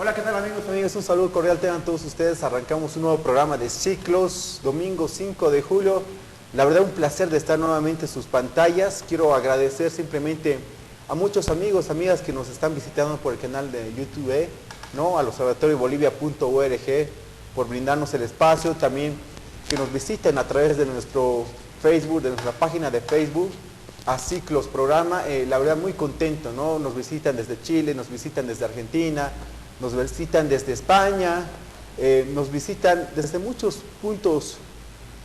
Hola, ¿qué tal amigos, amigas? Un saludo cordial tengan todos ustedes. Arrancamos un nuevo programa de Ciclos, domingo 5 de julio. La verdad, un placer de estar nuevamente en sus pantallas. Quiero agradecer simplemente a muchos amigos, amigas que nos están visitando por el canal de YouTube, ¿no? Al observatoriobolivia.org por brindarnos el espacio. También que nos visiten a través de nuestro Facebook, de nuestra página de Facebook, a Ciclos Programa. La verdad, muy contento, ¿no? Nos visitan desde Chile, nos visitan desde Argentina, nos visitan desde España, nos visitan desde muchos puntos,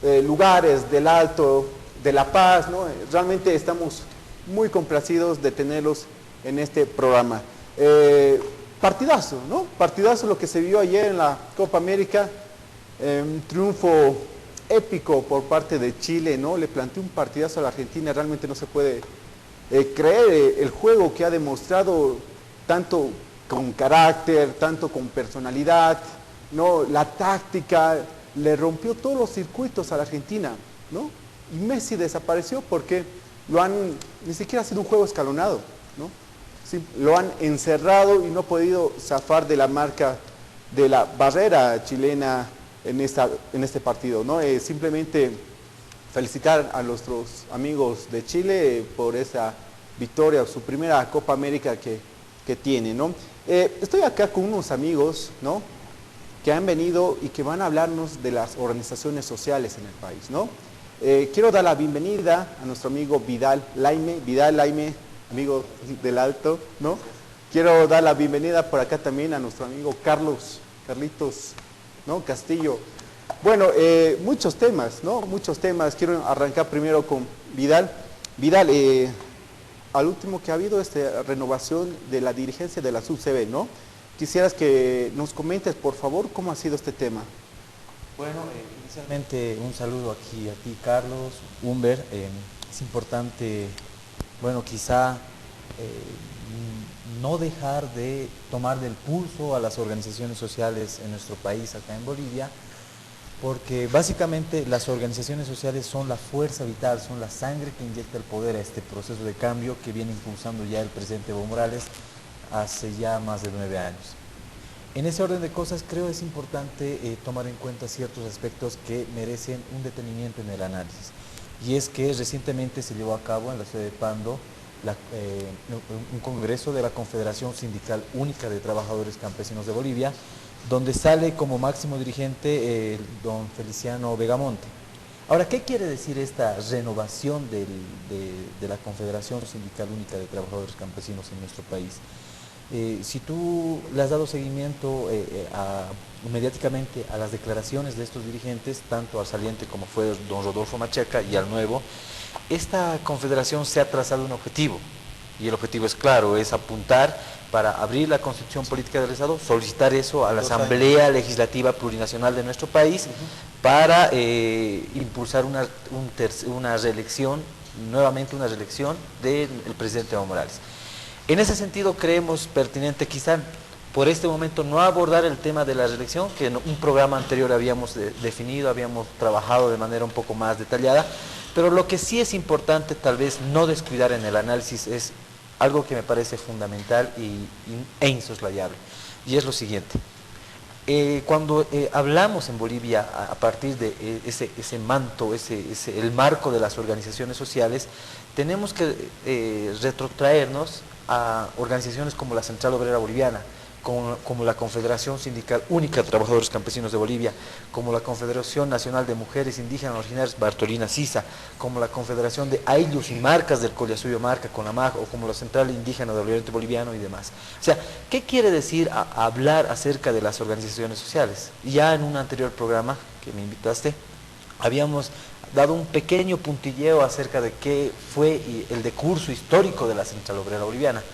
lugares del Alto, de La Paz, ¿no? Realmente estamos muy complacidos de tenerlos en este programa. Partidazo, ¿no? Partidazo lo que se vio ayer en la Copa América, un triunfo épico por parte de Chile, ¿no? Le planteó un partidazo a la Argentina, realmente no se puede creer el juego que ha demostrado, tanto con carácter, tanto con personalidad, ¿no? La táctica, le rompió todos los circuitos a la Argentina, ¿no? Y Messi desapareció porque ni siquiera ha sido un juego escalonado, ¿no? Sí, lo han encerrado y no ha podido zafar de la marca de la barrera chilena en este partido, ¿no? Simplemente felicitar a nuestros amigos de Chile por esa victoria, su primera Copa América que tiene, ¿no? Estoy acá con unos amigos, ¿no? Que han venido y que van a hablarnos de las organizaciones sociales en el país, ¿no? Quiero dar la bienvenida a nuestro amigo Vidal Laime, amigo del Alto, ¿no? Quiero dar la bienvenida por acá también a nuestro amigo Carlitos, ¿no? Castillo. Bueno, muchos temas, ¿no? Muchos temas. Quiero arrancar primero con Vidal. Vidal, al último que ha habido esta renovación de la dirigencia de la SUBCB, ¿no? Quisieras que nos comentes, por favor, cómo ha sido este tema. Bueno, inicialmente un saludo aquí a ti, Carlos, Humber. Es importante, bueno, quizá no dejar de tomar del pulso a las organizaciones sociales en nuestro país, acá en Bolivia, porque básicamente las organizaciones sociales son la fuerza vital, son la sangre que inyecta el poder a este proceso de cambio que viene impulsando ya el presidente Evo Morales hace ya más de 9 años. En ese orden de cosas creo es importante tomar en cuenta ciertos aspectos que merecen un detenimiento en el análisis. Y es que recientemente se llevó a cabo en la ciudad de Pando un congreso de la Confederación Sindical Única de Trabajadores Campesinos de Bolivia, donde sale como máximo dirigente don Feliciano Vegamonte. Ahora, ¿qué quiere decir esta renovación de la Confederación Sindical Única de Trabajadores Campesinos en nuestro país? Si tú le has dado seguimiento mediáticamente a las declaraciones de estos dirigentes, tanto al saliente como fue don Rodolfo Machaca y al nuevo, esta confederación se ha trazado un objetivo, y el objetivo es claro, es apuntar para abrir la Constitución Política del Estado, solicitar eso a la Asamblea Legislativa Plurinacional de nuestro país, para impulsar una reelección, nuevamente una reelección del presidente Evo Morales. En ese sentido creemos pertinente quizá por este momento no abordar el tema de la reelección, que en un programa anterior habíamos definido, habíamos trabajado de manera un poco más detallada, pero lo que sí es importante tal vez no descuidar en el análisis es algo que me parece fundamental e insoslayable, y es lo siguiente. Cuando hablamos en Bolivia a partir de ese manto, el marco de las organizaciones sociales, tenemos que retrotraernos a organizaciones como la Central Obrera Boliviana, como la Confederación Sindical Única de Trabajadores Campesinos de Bolivia, como la Confederación Nacional de Mujeres Indígenas Originarias Bartolina Sisa, como la Confederación de Ayllus y Marcas del Collasuyo Marca, CONAMAG, o como la Central Indígena del Oriente Boliviano y demás. O sea, ¿qué quiere decir hablar acerca de las organizaciones sociales? Ya en un anterior programa que me invitaste, habíamos dado un pequeño puntilleo acerca de qué fue el decurso histórico de la Central Obrera Boliviana.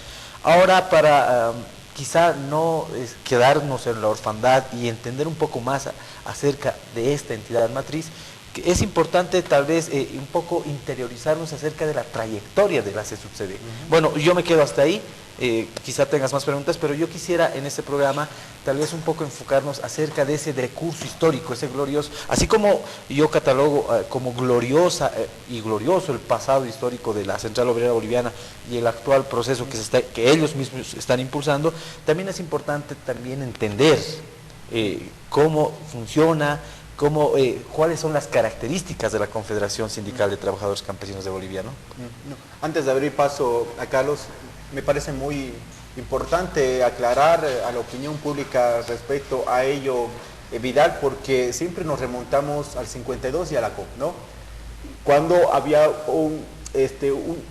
Ahora, para quizá no quedarnos en la orfandad y entender un poco más acerca de esta entidad matriz, es importante tal vez un poco interiorizarnos acerca de la trayectoria de la CSUCB. Bueno, yo me quedo hasta ahí, quizá tengas más preguntas, pero yo quisiera en este programa tal vez un poco enfocarnos acerca de ese recurso histórico, ese glorioso, así como yo catalogo como gloriosa y glorioso el pasado histórico de la Central Obrera Boliviana y el actual proceso que ellos mismos están impulsando, también es importante también entender cómo funciona, cuáles son las características de la Confederación Sindical de Trabajadores Campesinos de Bolivia, ¿no? Antes de abrir paso a Carlos, me parece muy importante aclarar a la opinión pública respecto a ello, Vidal, porque siempre nos remontamos al 52 y a la COP, ¿no? Cuando había un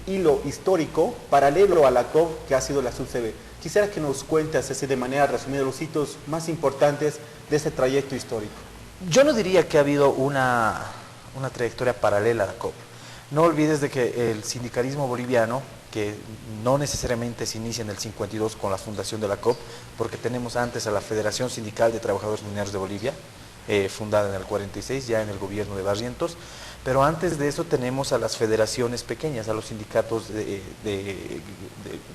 hilo histórico paralelo a la COP que ha sido la SUCB. Quisiera que nos cuentes así de manera resumida los hitos más importantes de ese trayecto histórico. Yo no diría que ha habido una trayectoria paralela a la COP. No olvides de que el sindicalismo boliviano, que no necesariamente se inicia en el 52 con la fundación de la COP, porque tenemos antes a la Federación Sindical de Trabajadores Mineros de Bolivia, fundada en el 46, ya en el gobierno de Barrientos, pero antes de eso tenemos a las federaciones pequeñas, a los sindicatos de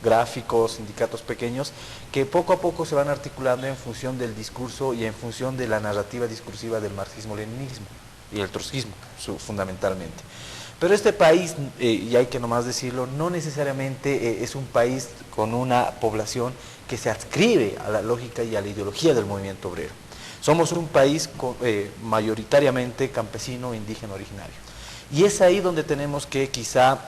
gráficos, sindicatos pequeños, que poco a poco se van articulando en función del discurso y en función de la narrativa discursiva del marxismo-leninismo y el trotskismo, fundamentalmente. Pero este país, y hay que nomás decirlo, no necesariamente es un país con una población que se adscribe a la lógica y a la ideología del movimiento obrero. Somos un país mayoritariamente campesino e indígena originario. Y es ahí donde tenemos que quizá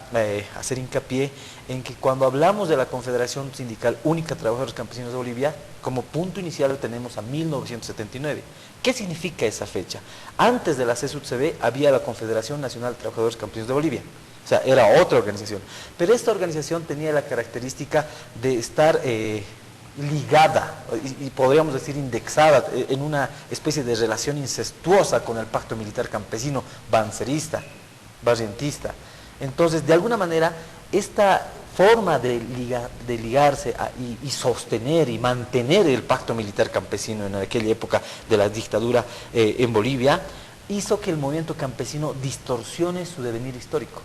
hacer hincapié en que cuando hablamos de la Confederación Sindical Única de Trabajadores Campesinos de Bolivia, como punto inicial tenemos a 1979. ¿Qué significa esa fecha? Antes de la CSUCB había la Confederación Nacional de Trabajadores Campesinos de Bolivia. O sea, era otra organización. Pero esta organización tenía la característica de estar ligada y podríamos decir indexada en una especie de relación incestuosa con el pacto militar campesino bancerista, barrientista. Entonces, de alguna manera, esta forma de ligarse y sostener y mantener el pacto militar campesino en aquella época de la dictadura en Bolivia, hizo que el movimiento campesino distorsione su devenir histórico.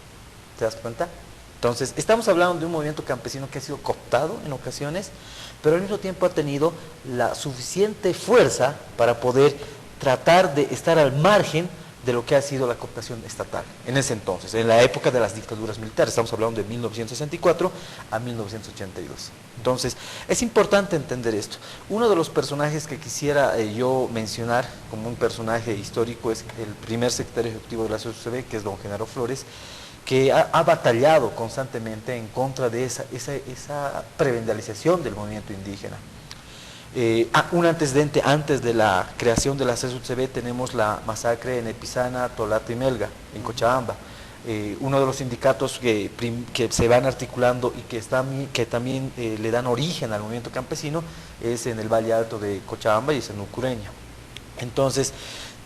¿Te das cuenta? Entonces, estamos hablando de un movimiento campesino que ha sido cooptado en ocasiones, pero al mismo tiempo ha tenido la suficiente fuerza para poder tratar de estar al margen de lo que ha sido la cooptación estatal en ese entonces, en la época de las dictaduras militares. Estamos hablando de 1964 a 1982. Entonces, es importante entender esto. Uno de los personajes que quisiera yo mencionar como un personaje histórico es el primer secretario ejecutivo de la SUCB, que es don Genaro Flores, que ha batallado constantemente en contra de esa prebendalización del movimiento indígena. Un antecedente antes de la creación de la CSUCB tenemos la masacre en Epizana, Tolata y Melga, en Cochabamba. Uno de los sindicatos que se van articulando y que también le dan origen al movimiento campesino es en el Valle Alto de Cochabamba y es en Ucureña. Entonces,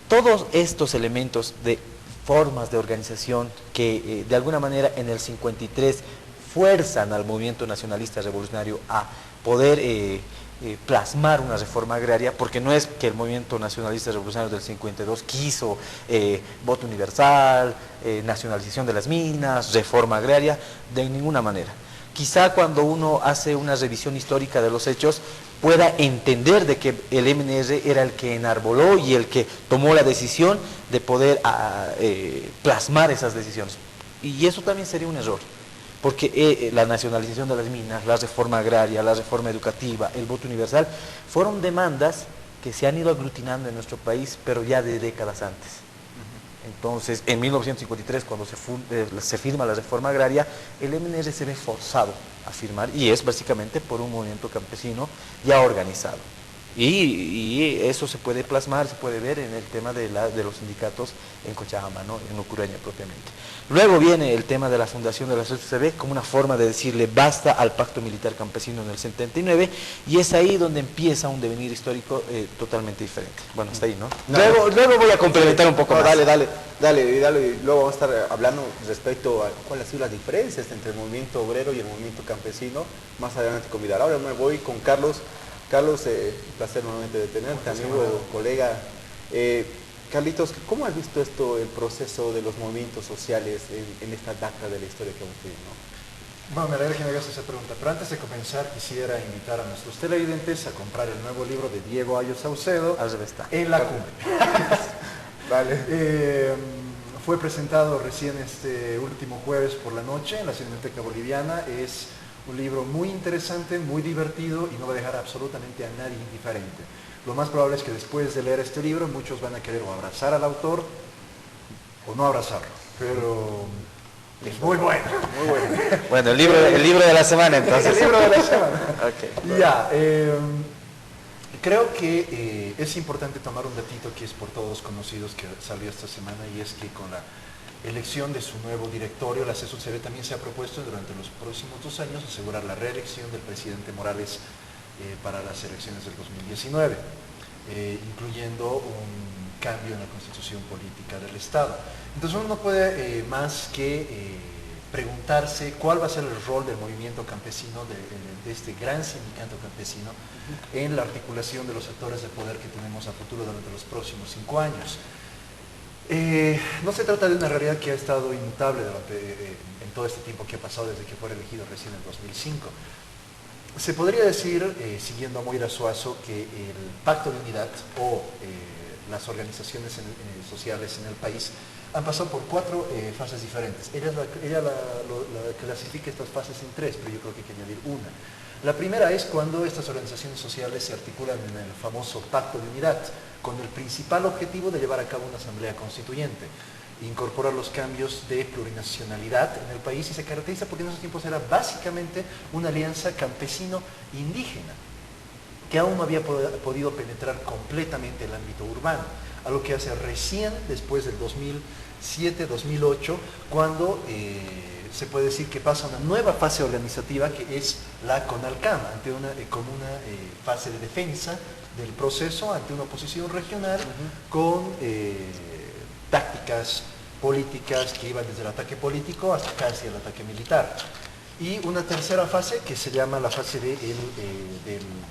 todos estos elementos de formas de organización que de alguna manera en el 53 fuerzan al movimiento nacionalista revolucionario a poder plasmar una reforma agraria, porque no es que el movimiento nacionalista revolucionario del 52 quiso voto universal, nacionalización de las minas, reforma agraria, de ninguna manera. Quizá cuando uno hace una revisión histórica de los hechos pueda entender de que el MNR era el que enarboló y el que tomó la decisión de poder plasmar esas decisiones. Y eso también sería un error, porque la nacionalización de las minas, la reforma agraria, la reforma educativa, el voto universal, fueron demandas que se han ido aglutinando en nuestro país, pero ya de décadas antes. Entonces, en 1953, cuando se firma la reforma agraria, el MNR se ve forzado a firmar, y es básicamente por un movimiento campesino ya organizado. Y eso se puede plasmar, se puede ver en el tema de los sindicatos en Cochabamba, ¿no? En Ucureña propiamente. Luego viene el tema de la fundación de la SUCB como una forma de decirle basta al pacto militar campesino en el 79, y es ahí donde empieza un devenir histórico totalmente diferente. Bueno, hasta ahí, ¿no? Luego voy a complementar un poco más. Dale, y luego vamos a estar hablando respecto a cuáles han sido las diferencias entre el movimiento obrero y el movimiento campesino, más adelante con Vidal. Ahora me voy con Carlos. Carlos, un placer nuevamente de tenerte, amigo, colega. Carlitos, ¿cómo has visto esto, el proceso de los movimientos sociales en esta data de la historia que hemos tenido? Bueno, me alegra que me hagas esa pregunta, pero antes de comenzar quisiera invitar a nuestros televidentes a comprar el nuevo libro de Diego Ayo Saucedo, En la Cumbre. Vale. Fue presentado recién este último jueves por la noche en la Cinemateca Boliviana. Es un libro muy interesante, muy divertido y no va a dejar absolutamente a nadie indiferente. Lo más probable es que después de leer este libro muchos van a querer o abrazar al autor o no abrazarlo, pero es muy bueno. Muy bueno. Bueno, el libro de la semana entonces. El libro de la semana. Okay. Ya, creo que es importante tomar un datito que es por todos conocidos que salió esta semana, y es que con la elección de su nuevo directorio, la CESUCB también se ha propuesto durante los próximos 2 años asegurar la reelección del presidente Morales para las elecciones del 2019, incluyendo un cambio en la constitución política del Estado. Entonces uno no puede más que preguntarse cuál va a ser el rol del movimiento campesino, de este gran sindicato campesino, en la articulación de los actores de poder que tenemos a futuro durante los próximos 5 años. No se trata de una realidad que ha estado inmutable en todo este tiempo que ha pasado desde que fue elegido recién en 2005. Se podría decir, siguiendo a Moira Suazo, que el Pacto de Unidad o las organizaciones sociales en el país han pasado por 4 fases diferentes. Ella clasifica estas fases en 3, pero yo creo que hay que añadir una. La primera es cuando estas organizaciones sociales se articulan en el famoso Pacto de Unidad, con el principal objetivo de llevar a cabo una asamblea constituyente, incorporar los cambios de plurinacionalidad en el país, y se caracteriza porque en esos tiempos era básicamente una alianza campesino-indígena, que aún no había podido penetrar completamente el ámbito urbano, a lo que hace recién después del 2007-2008, cuando se puede decir que pasa una nueva fase organizativa, que es la CONALCAM, como una fase de defensa del proceso ante una oposición regional con tácticas políticas que iban desde el ataque político hasta casi el ataque militar. Y una tercera fase que se llama la fase del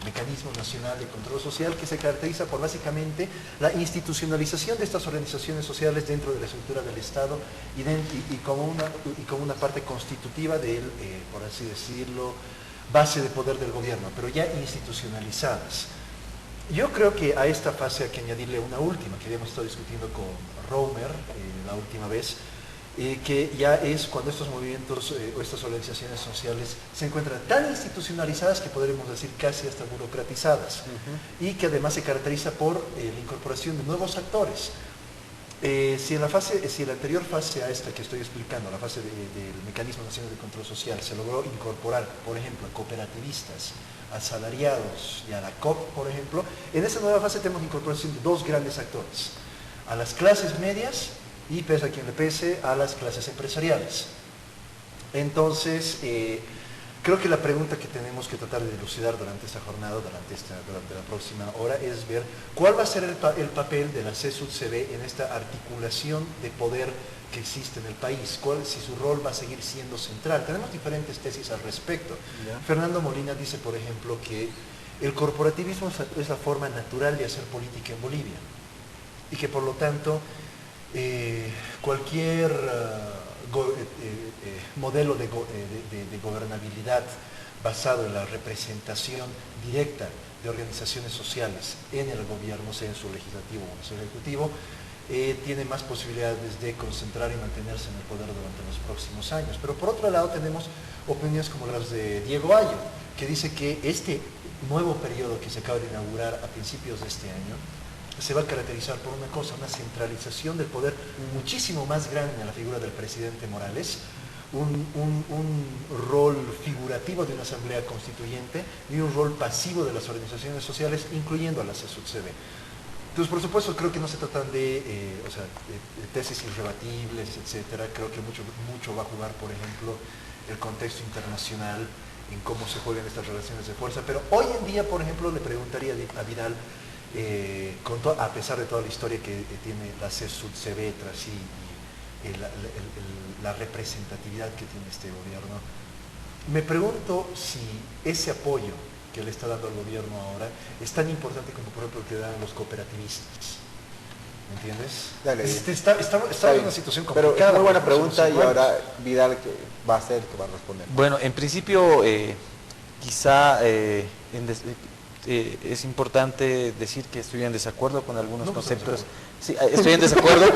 Mecanismo Nacional de Control Social, que se caracteriza por básicamente la institucionalización de estas organizaciones sociales dentro de la estructura del Estado y como una parte constitutiva del, por así decirlo, base de poder del gobierno, pero ya institucionalizadas. Yo creo que a esta fase hay que añadirle una última, que habíamos estado discutiendo con Romer la última vez, que ya es cuando estos movimientos o estas organizaciones sociales se encuentran tan institucionalizadas que podríamos decir casi hasta burocratizadas, y que además se caracteriza por la incorporación de nuevos actores. Si la anterior fase a esta que estoy explicando, la fase del Mecanismo Nacional de Control Social, se logró incorporar, por ejemplo, a cooperativistas, asalariados y a la COP, por ejemplo, en esta nueva fase tenemos incorporación de 2 grandes actores: a las clases medias y, pese a quien le pese, a las clases empresariales. Entonces, creo que la pregunta que tenemos que tratar de dilucidar durante esta jornada, durante la próxima hora, es ver cuál va a ser el papel de la CESUCB en esta articulación de poder que existe en el país, si su rol va a seguir siendo central. Tenemos diferentes tesis al respecto. Fernando Molina dice, por ejemplo, que el corporativismo es la forma natural de hacer política en Bolivia, y que por lo tanto cualquier modelo de gobernabilidad basado en la representación directa de organizaciones sociales en el gobierno, sea en su legislativo o en su ejecutivo, tiene más posibilidades de concentrar y mantenerse en el poder durante los próximos años. Pero por otro lado tenemos opiniones como las de Diego Ayo, que dice que este nuevo periodo que se acaba de inaugurar a principios de este año se va a caracterizar por una cosa, una centralización del poder muchísimo más grande en la figura del presidente Morales, un rol figurativo de una asamblea constituyente y un rol pasivo de las organizaciones sociales, incluyendo a la CESUCB. Entonces, por supuesto, creo que no se tratan de tesis irrebatibles, etcétera. Creo que mucho va a jugar, por ejemplo, el contexto internacional en cómo se juegan estas relaciones de fuerza. Pero hoy en día, por ejemplo, le preguntaría a Vidal, a pesar de toda la historia que tiene la CESUCB tras sí y la representatividad que tiene este gobierno, me pregunto si ese apoyo que le está dando al gobierno ahora es tan importante como, por ejemplo, el que dan los cooperativistas. ¿Me entiendes? Dale. Está en una situación pero complicada. es muy buena por los pregunta y próximos ahora años. Vidal que va a ser que va a responder. Bueno, en principio, quizá es importante decir que estoy en desacuerdo con algunos conceptos. Sí, estoy en desacuerdo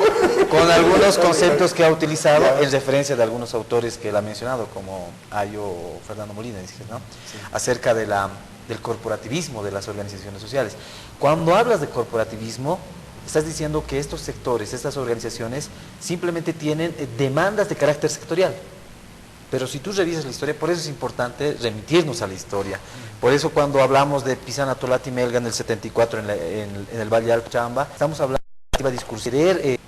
con algunos conceptos que ha utilizado en referencia de algunos autores que él ha mencionado, como Ayo o Fernando Molina, dices, ¿no? Sí. Acerca de del corporativismo de las organizaciones sociales. Cuando hablas de corporativismo, estás diciendo que estos sectores, estas organizaciones, simplemente tienen demandas de carácter sectorial. Pero si tú revisas la historia, por eso es importante remitirnos a la historia. Por eso cuando hablamos de Pisana, Tolati y Melga en el 74 en el Valle de Alchamba, estamos hablando de discurso, querer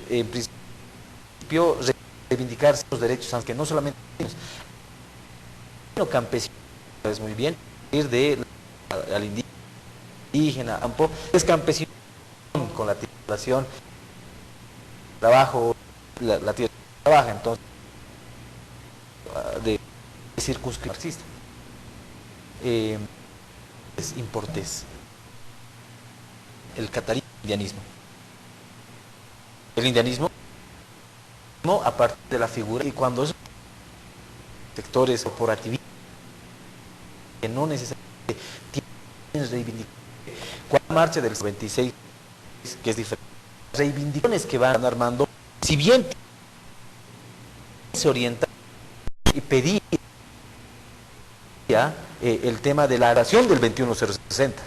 en principio reivindicar los derechos, que no solamente los campesinos, es muy bien, ir de al indígena, campo, es campesino con la titulación, trabajo, la tierra trabaja, entonces de circunscripción marxista. Es importés. El catarí indianismo. El indianismo, a partir de la figura, y cuando esos sectores corporativistas que no necesariamente tienen reivindicaciones, cuando la marcha del 96, que es diferente, reivindicaciones que van armando, si bien se orienta y pedía el tema de la oración del 21060,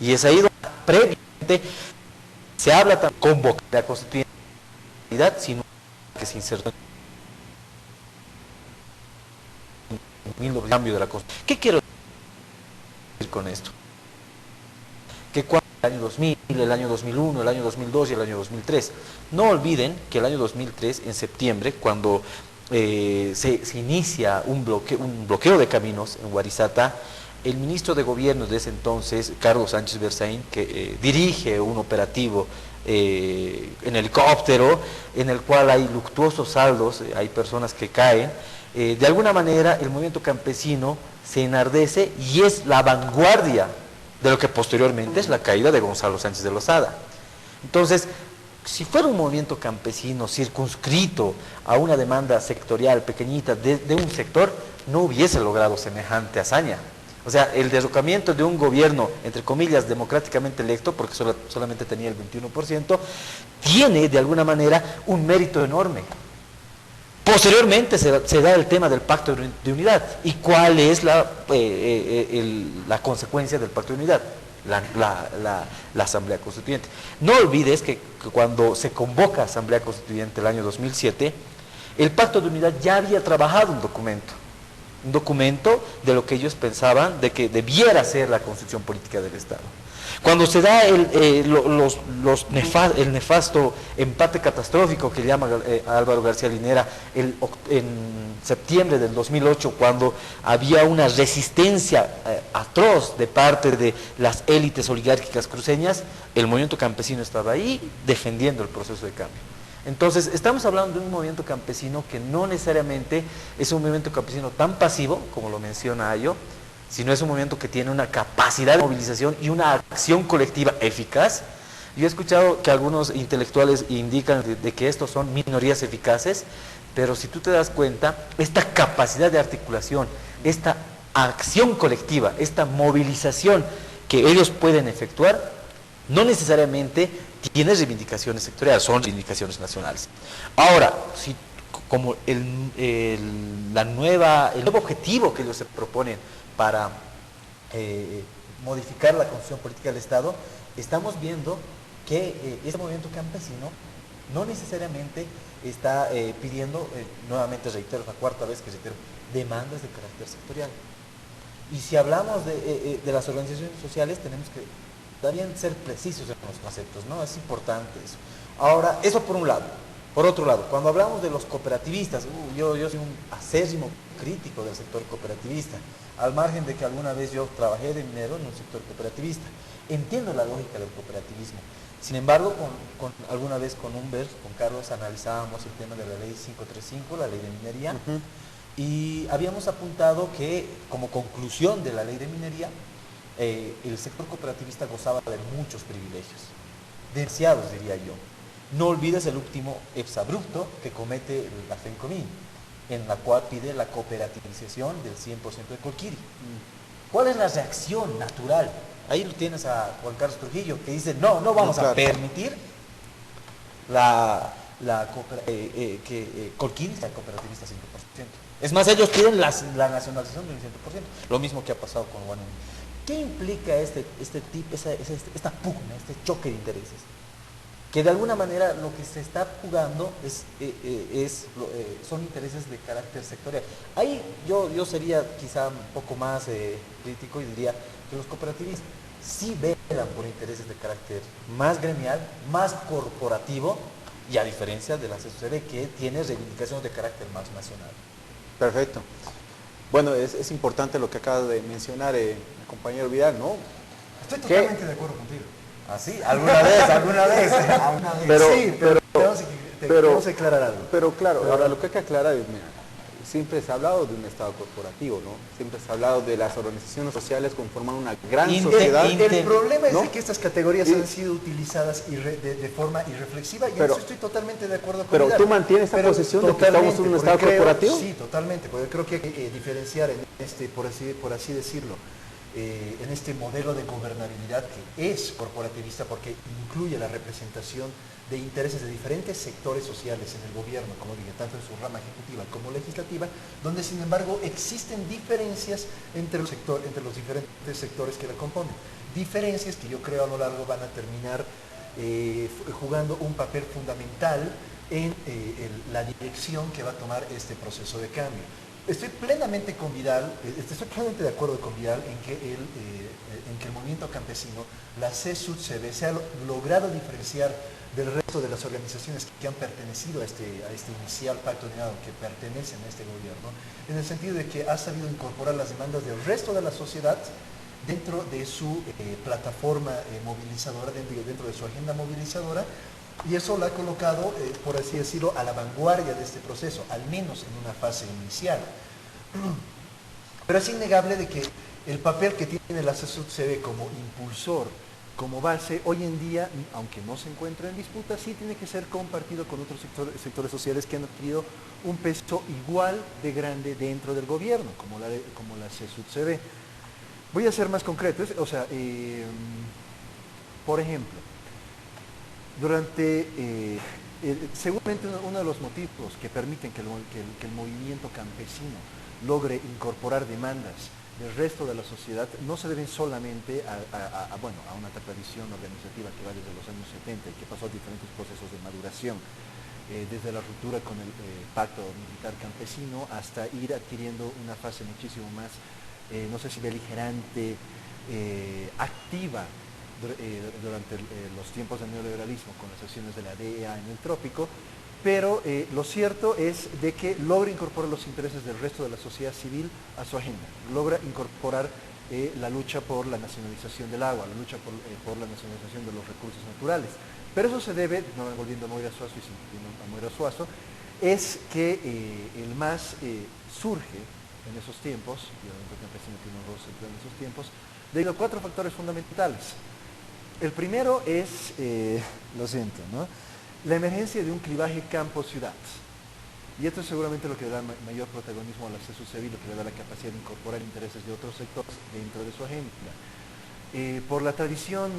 y es ahí donde previamente se habla también convocar la constitucionalidad, sino que se insertó en el cambio de la Constitución. ¿Qué quiero decir con esto? Que cuando el año 2000, el año 2001, el año 2002 y el año 2003, no olviden que el año 2003, en septiembre, cuando se inicia un bloqueo de caminos en Huarizata, el ministro de Gobierno de ese entonces, Carlos Sánchez Berzaín, que dirige un operativo en helicóptero, en el cual hay luctuosos saldos, hay personas que caen, de alguna manera el movimiento campesino se enardece y es la vanguardia de lo que posteriormente es la caída de Gonzalo Sánchez de Lozada. Entonces, si fuera un movimiento campesino circunscrito a una demanda sectorial pequeñita de un sector, no hubiese logrado semejante hazaña. O sea, el derrocamiento de un gobierno, entre comillas, democráticamente electo, porque solamente tenía el 21%, tiene de alguna manera un mérito enorme. Posteriormente se da el tema del pacto de unidad. ¿Y cuál es la consecuencia del pacto de unidad? La Asamblea Constituyente. No olvides que cuando se convoca Asamblea Constituyente el año 2007, el Pacto de Unidad ya había trabajado un documento de lo que ellos pensaban de que debiera ser la constitución política del Estado. Cuando se da el nefasto empate catastrófico que llama Álvaro García Linera en septiembre del 2008, cuando había una resistencia atroz de parte de las élites oligárquicas cruceñas, el movimiento campesino estaba ahí defendiendo el proceso de cambio. Entonces, estamos hablando de un movimiento campesino que no necesariamente es un movimiento campesino tan pasivo, como lo menciona Ayo, sino es un movimiento que tiene una capacidad de movilización y una acción colectiva eficaz. Yo he escuchado que algunos intelectuales indican de que estos son minorías eficaces, pero si tú te das cuenta, esta capacidad de articulación, esta acción colectiva, esta movilización que ellos pueden efectuar, no necesariamente tiene reivindicaciones sectoriales, son reivindicaciones nacionales. Ahora, si como el nuevo objetivo que ellos se proponen para modificar la constitución política del Estado, estamos viendo que este movimiento campesino no necesariamente está pidiendo, nuevamente reitero, la cuarta vez que reitero, demandas de carácter sectorial. Y si hablamos de las organizaciones sociales, tenemos que también ser precisos en los conceptos, ¿no? Es importante eso. Ahora, eso por un lado. Por otro lado, cuando hablamos de los cooperativistas, yo soy un acérrimo crítico del sector cooperativista, al margen de que alguna vez yo trabajé de minero en un sector cooperativista. Entiendo la lógica del cooperativismo. Sin embargo, alguna vez con Humbert, con Carlos, analizábamos el tema de la ley 535, la ley de minería, y habíamos apuntado que, como conclusión de la ley de minería, el sector cooperativista gozaba de muchos privilegios. deseados, diría yo. No olvides el último exabrupto que comete la FENCOMIN, en la cual pide la cooperativización del 100% de Colquiri. ¿Cuál es la reacción natural? Ahí lo tienes a Juan Carlos Trujillo, que dice, no vamos a permitir que Colquiri sea cooperativista 100%. Es más, ellos quieren la nacionalización del 100%, lo mismo que ha pasado con Guanuni. ¿Qué implica esta pugna, este choque de intereses? Que de alguna manera lo que se está jugando son intereses de carácter sectorial. Ahí yo sería quizá un poco más crítico y diría que los cooperativistas sí velan por intereses de carácter más gremial, más corporativo, y a diferencia de la CSUCB, que tiene reivindicaciones de carácter más nacional. Perfecto. Bueno, es importante lo que acaba de mencionar el compañero Vidal, ¿no? Estoy totalmente de acuerdo contigo. ¿Ah, sí? ¿Alguna vez? Pero tenemos que aclarar algo. Pero claro, ahora lo que hay que aclarar es, mira, siempre se ha hablado de un Estado corporativo, ¿no? Siempre se ha hablado de las organizaciones sociales conformando una gran sociedad. El problema es ¿no? de que estas categorías han sido utilizadas de forma irreflexiva, y en eso estoy totalmente de acuerdo con Vidal. Pero tú mantienes esa posición de que estamos en un Estado corporativo. Sí, totalmente, porque creo que hay que diferenciar en este, por así decirlo, en este modelo de gobernabilidad que es corporativista, porque incluye la representación de intereses de diferentes sectores sociales en el gobierno, como dije, tanto en su rama ejecutiva como legislativa, donde sin embargo existen diferencias entre los diferentes sectores que la componen. Diferencias que yo creo a lo largo van a terminar jugando un papel fundamental en la dirección que va a tomar este proceso de cambio. Estoy plenamente de acuerdo con Vidal en que el movimiento campesino, la CSUCB, se ha logrado diferenciar del resto de las organizaciones que han pertenecido a este inicial pacto de unidad, que pertenecen a este gobierno, en el sentido de que ha sabido incorporar las demandas del resto de la sociedad dentro de su plataforma movilizadora, dentro de su agenda movilizadora, y eso la ha colocado, por así decirlo, a la vanguardia de este proceso, al menos en una fase inicial. Pero es innegable de que el papel que tiene la CSUCB como impulsor, como base, hoy en día, aunque no se encuentra en disputa, sí tiene que ser compartido con otros sectores sociales que han adquirido un peso igual de grande dentro del gobierno, como la CSUCB. Voy a ser más concreto, por ejemplo, seguramente uno de los motivos que permiten que el movimiento campesino logre incorporar demandas del resto de la sociedad no se deben solamente a una tradición organizativa que va desde los años 70 y que pasó diferentes procesos de maduración, desde la ruptura con el pacto militar campesino hasta ir adquiriendo una fase muchísimo más, no sé si beligerante, activa, durante los tiempos del neoliberalismo con las acciones de la DEA en el trópico, pero lo cierto es de que logra incorporar los intereses del resto de la sociedad civil a su agenda, logra incorporar la lucha por la nacionalización del agua, la lucha por la nacionalización de los recursos naturales. Pero eso se debe, no volviendo a Moira Suazo y siguiendo a Moira Suazo, es que el MAS surge en esos tiempos, y el movimiento campesino tiene un rol central en esos tiempos, debido a 4 factores fundamentales. El primero es, lo siento, ¿no?, la emergencia de un clivaje campo-ciudad. Y esto es seguramente lo que le da mayor protagonismo a la CSUCB, lo que le da la capacidad de incorporar intereses de otros sectores dentro de su agenda. Por la tradición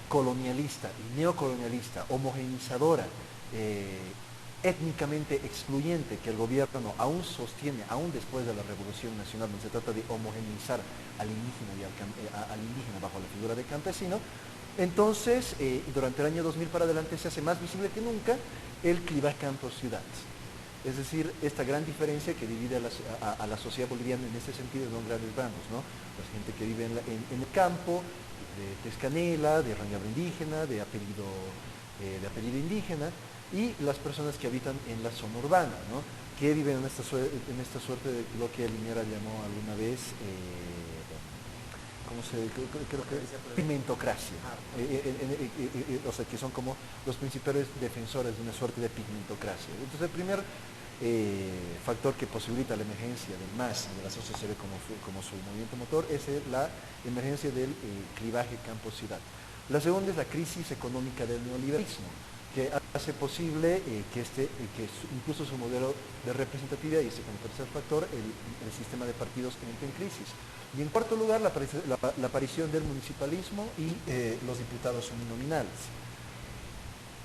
colonialista y neocolonialista, homogenizadora, étnicamente excluyente que el gobierno aún sostiene, aún después de la Revolución Nacional, donde se trata de homogeneizar al indígena, al indígena bajo la figura de campesino. Entonces, durante el año 2000 para adelante se hace más visible que nunca el clivaje campo-ciudad. Es decir, esta gran diferencia que divide a la sociedad boliviana en este sentido en grandes bandos, ¿no? La gente que vive en el campo, de tez canela, de rañable indígena, de apellido indígena, y las personas que habitan en la zona urbana, ¿no?, que viven en esta suerte de lo que Linera llamó alguna vez, creo que pigmentocracia, o sea, que son como los principales defensores de una suerte de pigmentocracia. Entonces, el primer factor que posibilita la emergencia del MAS y de la CSUCB como su movimiento motor es la emergencia del clivaje campo-ciudad. La segunda es la crisis económica del neoliberalismo, que hace posible incluso su modelo de representatividad, y como tercer factor, el sistema de partidos que entra en crisis. Y en cuarto lugar, la aparición del municipalismo y los diputados uninominales.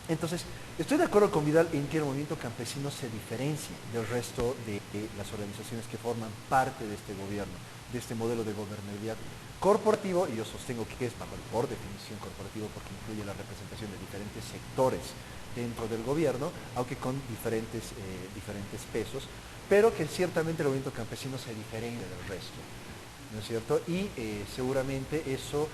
Entonces, estoy de acuerdo con Vidal en que el movimiento campesino se diferencia del resto de las organizaciones que forman parte de este gobierno, de este modelo de gobernabilidad corporativo, y yo sostengo que es por definición corporativo porque incluye la representación de diferentes sectores dentro del gobierno, aunque con diferentes pesos, pero que ciertamente el movimiento campesino se diferencia del resto, ¿no es cierto? Y seguramente eso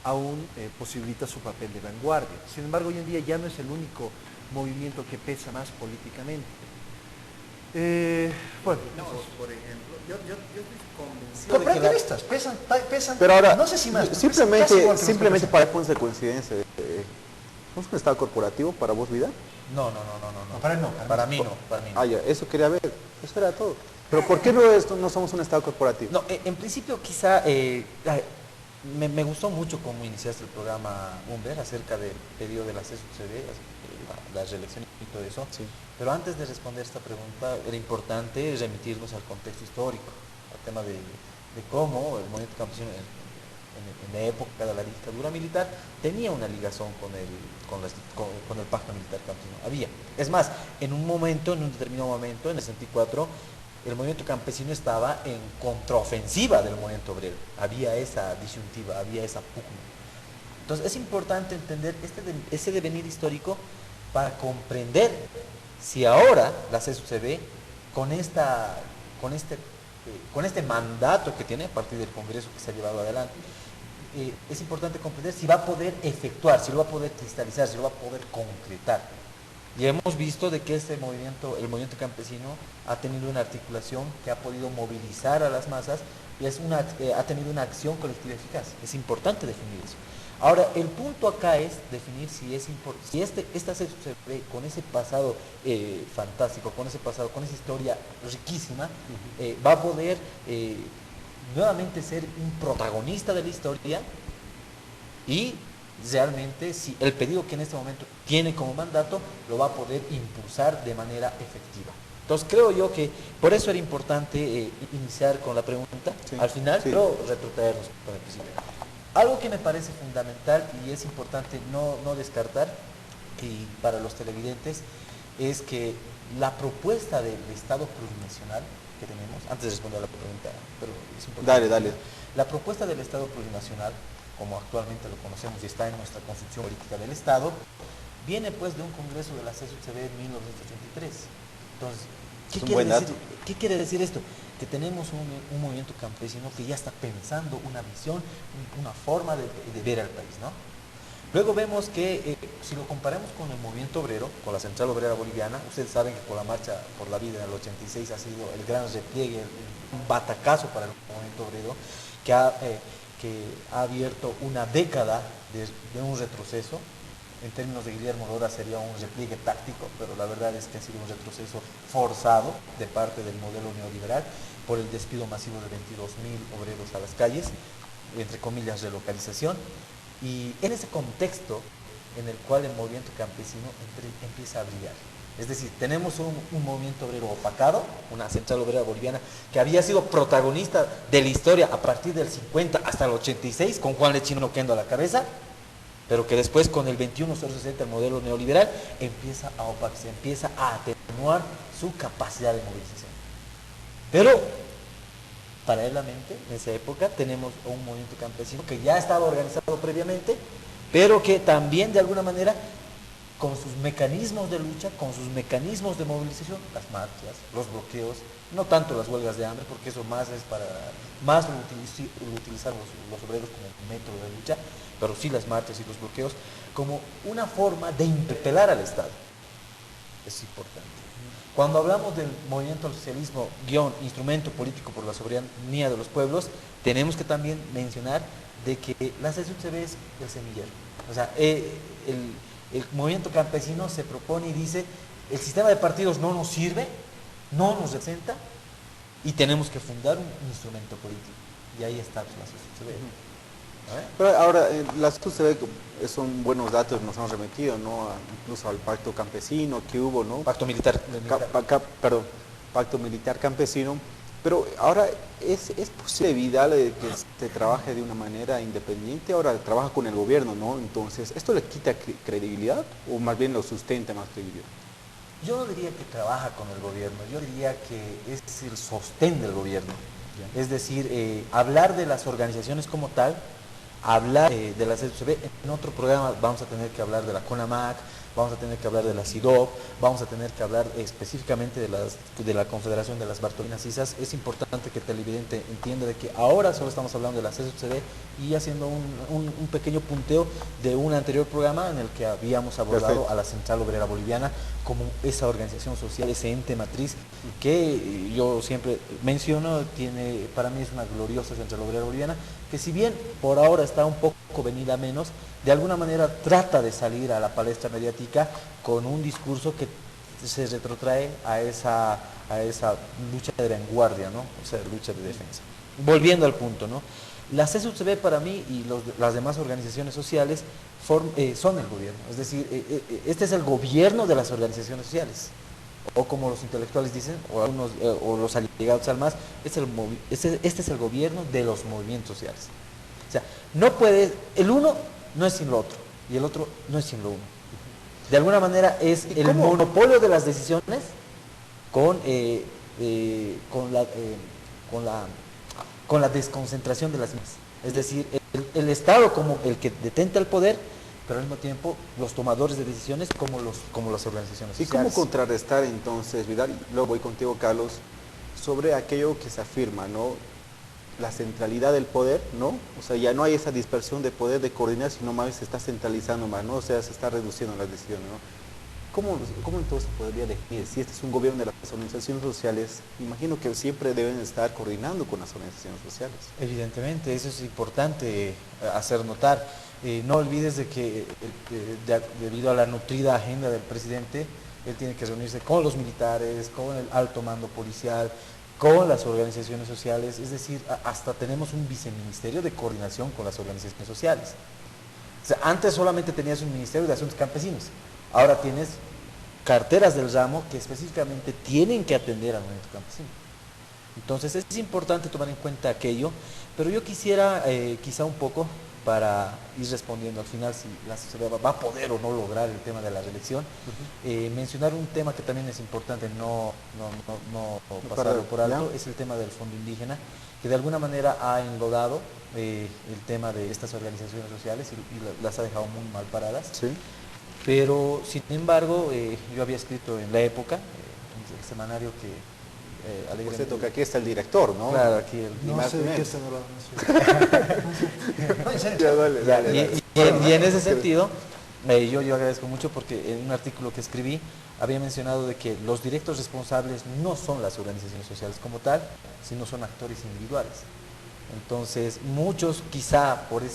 aún posibilita su papel de vanguardia. Sin embargo, hoy en día ya no es el único movimiento que pesa más políticamente. Bueno, por ejemplo, yo estoy convencido cooperativistas pesan, pero ahora, no sé si más, simplemente para puntos de coincidencia, ¿no es un estado corporativo para vos, Vida? No, para mí no. Ah, ya, eso quería ver, eso era todo. Pero ¿por qué no somos un estado corporativo? No, en principio quizá me gustó mucho cómo iniciaste el programa, Humber, acerca del pedido de la CSUCD, la reelección y todo eso. Sí. Pero antes de responder esta pregunta, era importante remitirnos al contexto histórico, al tema de cómo el movimiento campesino en la época de la dictadura militar tenía una ligación con el pacto militar campesino. Había. Es más, en un determinado momento, en el 64, el movimiento campesino estaba en contraofensiva del movimiento obrero. Había esa disyuntiva, había esa pugna. Entonces es importante entender ese devenir histórico para comprender si ahora la CSUCB, con este mandato que tiene a partir del Congreso que se ha llevado adelante, es importante comprender si va a poder efectuar, si lo va a poder cristalizar, si lo va a poder concretar. Y hemos visto de que el movimiento campesino ha tenido una articulación que ha podido movilizar a las masas y ha tenido una acción colectiva eficaz. Es importante definir eso. Ahora, el punto acá es definir si esta CSUCB, con ese pasado fantástico, con esa historia riquísima, va a poder nuevamente ser un protagonista de la historia y realmente si el pedido que en este momento tiene como mandato lo va a poder impulsar de manera efectiva. Entonces creo yo que por eso era importante iniciar con la pregunta al final, pero retrotraernos con el principio. Algo que me parece fundamental y es importante no descartar, y para los televidentes, es que la propuesta del Estado plurinacional que tenemos, antes de responder a la pregunta, pero es importante. Dale. La propuesta del Estado plurinacional, como actualmente lo conocemos y está en nuestra Constitución Política del Estado, viene pues de un congreso de la CSUCB en 1983. Entonces, ¿qué quiere decir esto? Que tenemos un movimiento campesino que ya está pensando una visión, una forma de ver al país, ¿no? Luego vemos que si lo comparamos con el movimiento obrero, con la Central Obrera Boliviana, ustedes saben que con la Marcha por la Vida en el 86 ha sido el gran repliegue, un batacazo para el movimiento obrero, que ha abierto una década de un retroceso. En términos de Guillermo Lora sería un repliegue táctico, pero la verdad es que ha sido un retroceso forzado de parte del modelo neoliberal por el despido masivo de 22.000 obreros a las calles, entre comillas relocalización, y en ese contexto en el cual el movimiento campesino empieza a brillar. Es decir, tenemos un movimiento obrero opacado, una Central Obrera Boliviana que había sido protagonista de la historia a partir del 50 hasta el 86, con Juan Lechino Oquendo a la cabeza, pero que después con el 21.060, el modelo neoliberal, empieza a opacarse, empieza a atenuar su capacidad de movilización. Pero, paralelamente, en esa época, tenemos un movimiento campesino que ya estaba organizado previamente, pero que también, de alguna manera, con sus mecanismos de lucha, con sus mecanismos de movilización, las marchas, los bloqueos, no tanto las huelgas de hambre, porque eso más lo utilizan los obreros como método de lucha, pero sí las marchas y los bloqueos como una forma de interpelar al Estado. Es importante. Cuando hablamos del movimiento al socialismo, instrumento político por la soberanía de los pueblos, tenemos que también mencionar de que la CSUCB es el semillero. O sea, el movimiento campesino se propone y dice, el sistema de partidos no nos sirve, no nos representa, y tenemos que fundar un instrumento político. Y ahí está la CSUCB. Pero ahora, las UCB son buenos datos, nos han remitido, ¿no? Incluso al pacto campesino que hubo, ¿no? Pacto militar. Perdón, pacto militar campesino. Pero ahora, ¿es posible Vidal que se trabaje de una manera independiente? Ahora trabaja con el gobierno, ¿no? Entonces, ¿esto le quita credibilidad o más bien lo sustenta más credibilidad? Yo no diría que trabaja con el gobierno, yo diría que es el sostén del gobierno. Es decir, hablar de las organizaciones como tal, hablar de la CSUCB, en otro programa vamos a tener que hablar de la CONAMAC, vamos a tener que hablar de la CIDOB, vamos a tener que hablar específicamente de la Confederación de las Bartolinas Isas. Es importante que el televidente entienda de que ahora solo estamos hablando de la CSUCB y haciendo un pequeño punteo de un anterior programa en el que habíamos abordado Perfecto. a la Central Obrera Boliviana como esa organización social, ese ente matriz que yo siempre menciono, para mí es una gloriosa Central Obrera Boliviana, que si bien por ahora está un poco venida menos, de alguna manera trata de salir a la palestra mediática con un discurso que se retrotrae a esa lucha de vanguardia, ¿no? O sea, lucha de defensa. Volviendo al punto, ¿no? La CSUCB para mí y las demás organizaciones sociales son el gobierno, es decir, este es el gobierno de las organizaciones sociales, o como los intelectuales dicen, o los allegados al MAS, este es el gobierno de los movimientos sociales. O sea, no puede, el uno no es sin lo otro, y el otro no es sin lo uno. De alguna manera es el monopolio de las decisiones con la desconcentración de las mismas. Es decir, el Estado como el que detenta el poder, pero al mismo tiempo los tomadores de decisiones como las organizaciones ¿Y sociales. cómo contrarrestar entonces, Vidal? Luego voy contigo, Carlos, sobre aquello que se afirma, ¿no? La centralidad del poder, ¿no? O sea, ya no hay esa dispersión de poder, de coordinar, sino más bien se está centralizando más, ¿no? O sea, se está reduciendo las decisiones, ¿no? ¿Cómo entonces podría definir? Si este es un gobierno de las organizaciones sociales, imagino que siempre deben estar coordinando con las organizaciones sociales. Evidentemente, eso es importante hacer notar. No olvides de que debido a la nutrida agenda del presidente, él tiene que reunirse con los militares, con el alto mando policial, con las organizaciones sociales, es decir, hasta tenemos un viceministerio de coordinación con las organizaciones sociales. O sea, antes solamente tenías un ministerio de asuntos campesinos, ahora tienes carteras del ramo que específicamente tienen que atender al movimiento campesino. Entonces es importante tomar en cuenta aquello, pero yo quisiera quizá un poco, para ir respondiendo al final si la sociedad va a poder o no lograr el tema de la reelección, mencionar un tema que también es importante no pasarlo por alto, es el tema del fondo indígena, que de alguna manera ha enlodado el tema de estas organizaciones sociales y las ha dejado muy mal paradas. Sí. Pero sin embargo, yo había escrito en la época, en el semanario que Por cierto, que aquí está el director, ¿no? Claro, aquí el... No sé de qué están hablando. No, en serio. Ya, dale. Y en ese sentido, yo agradezco mucho porque en un artículo que escribí había mencionado de que los directos responsables no son las organizaciones sociales como tal, sino son actores individuales. Entonces, muchos quizá porque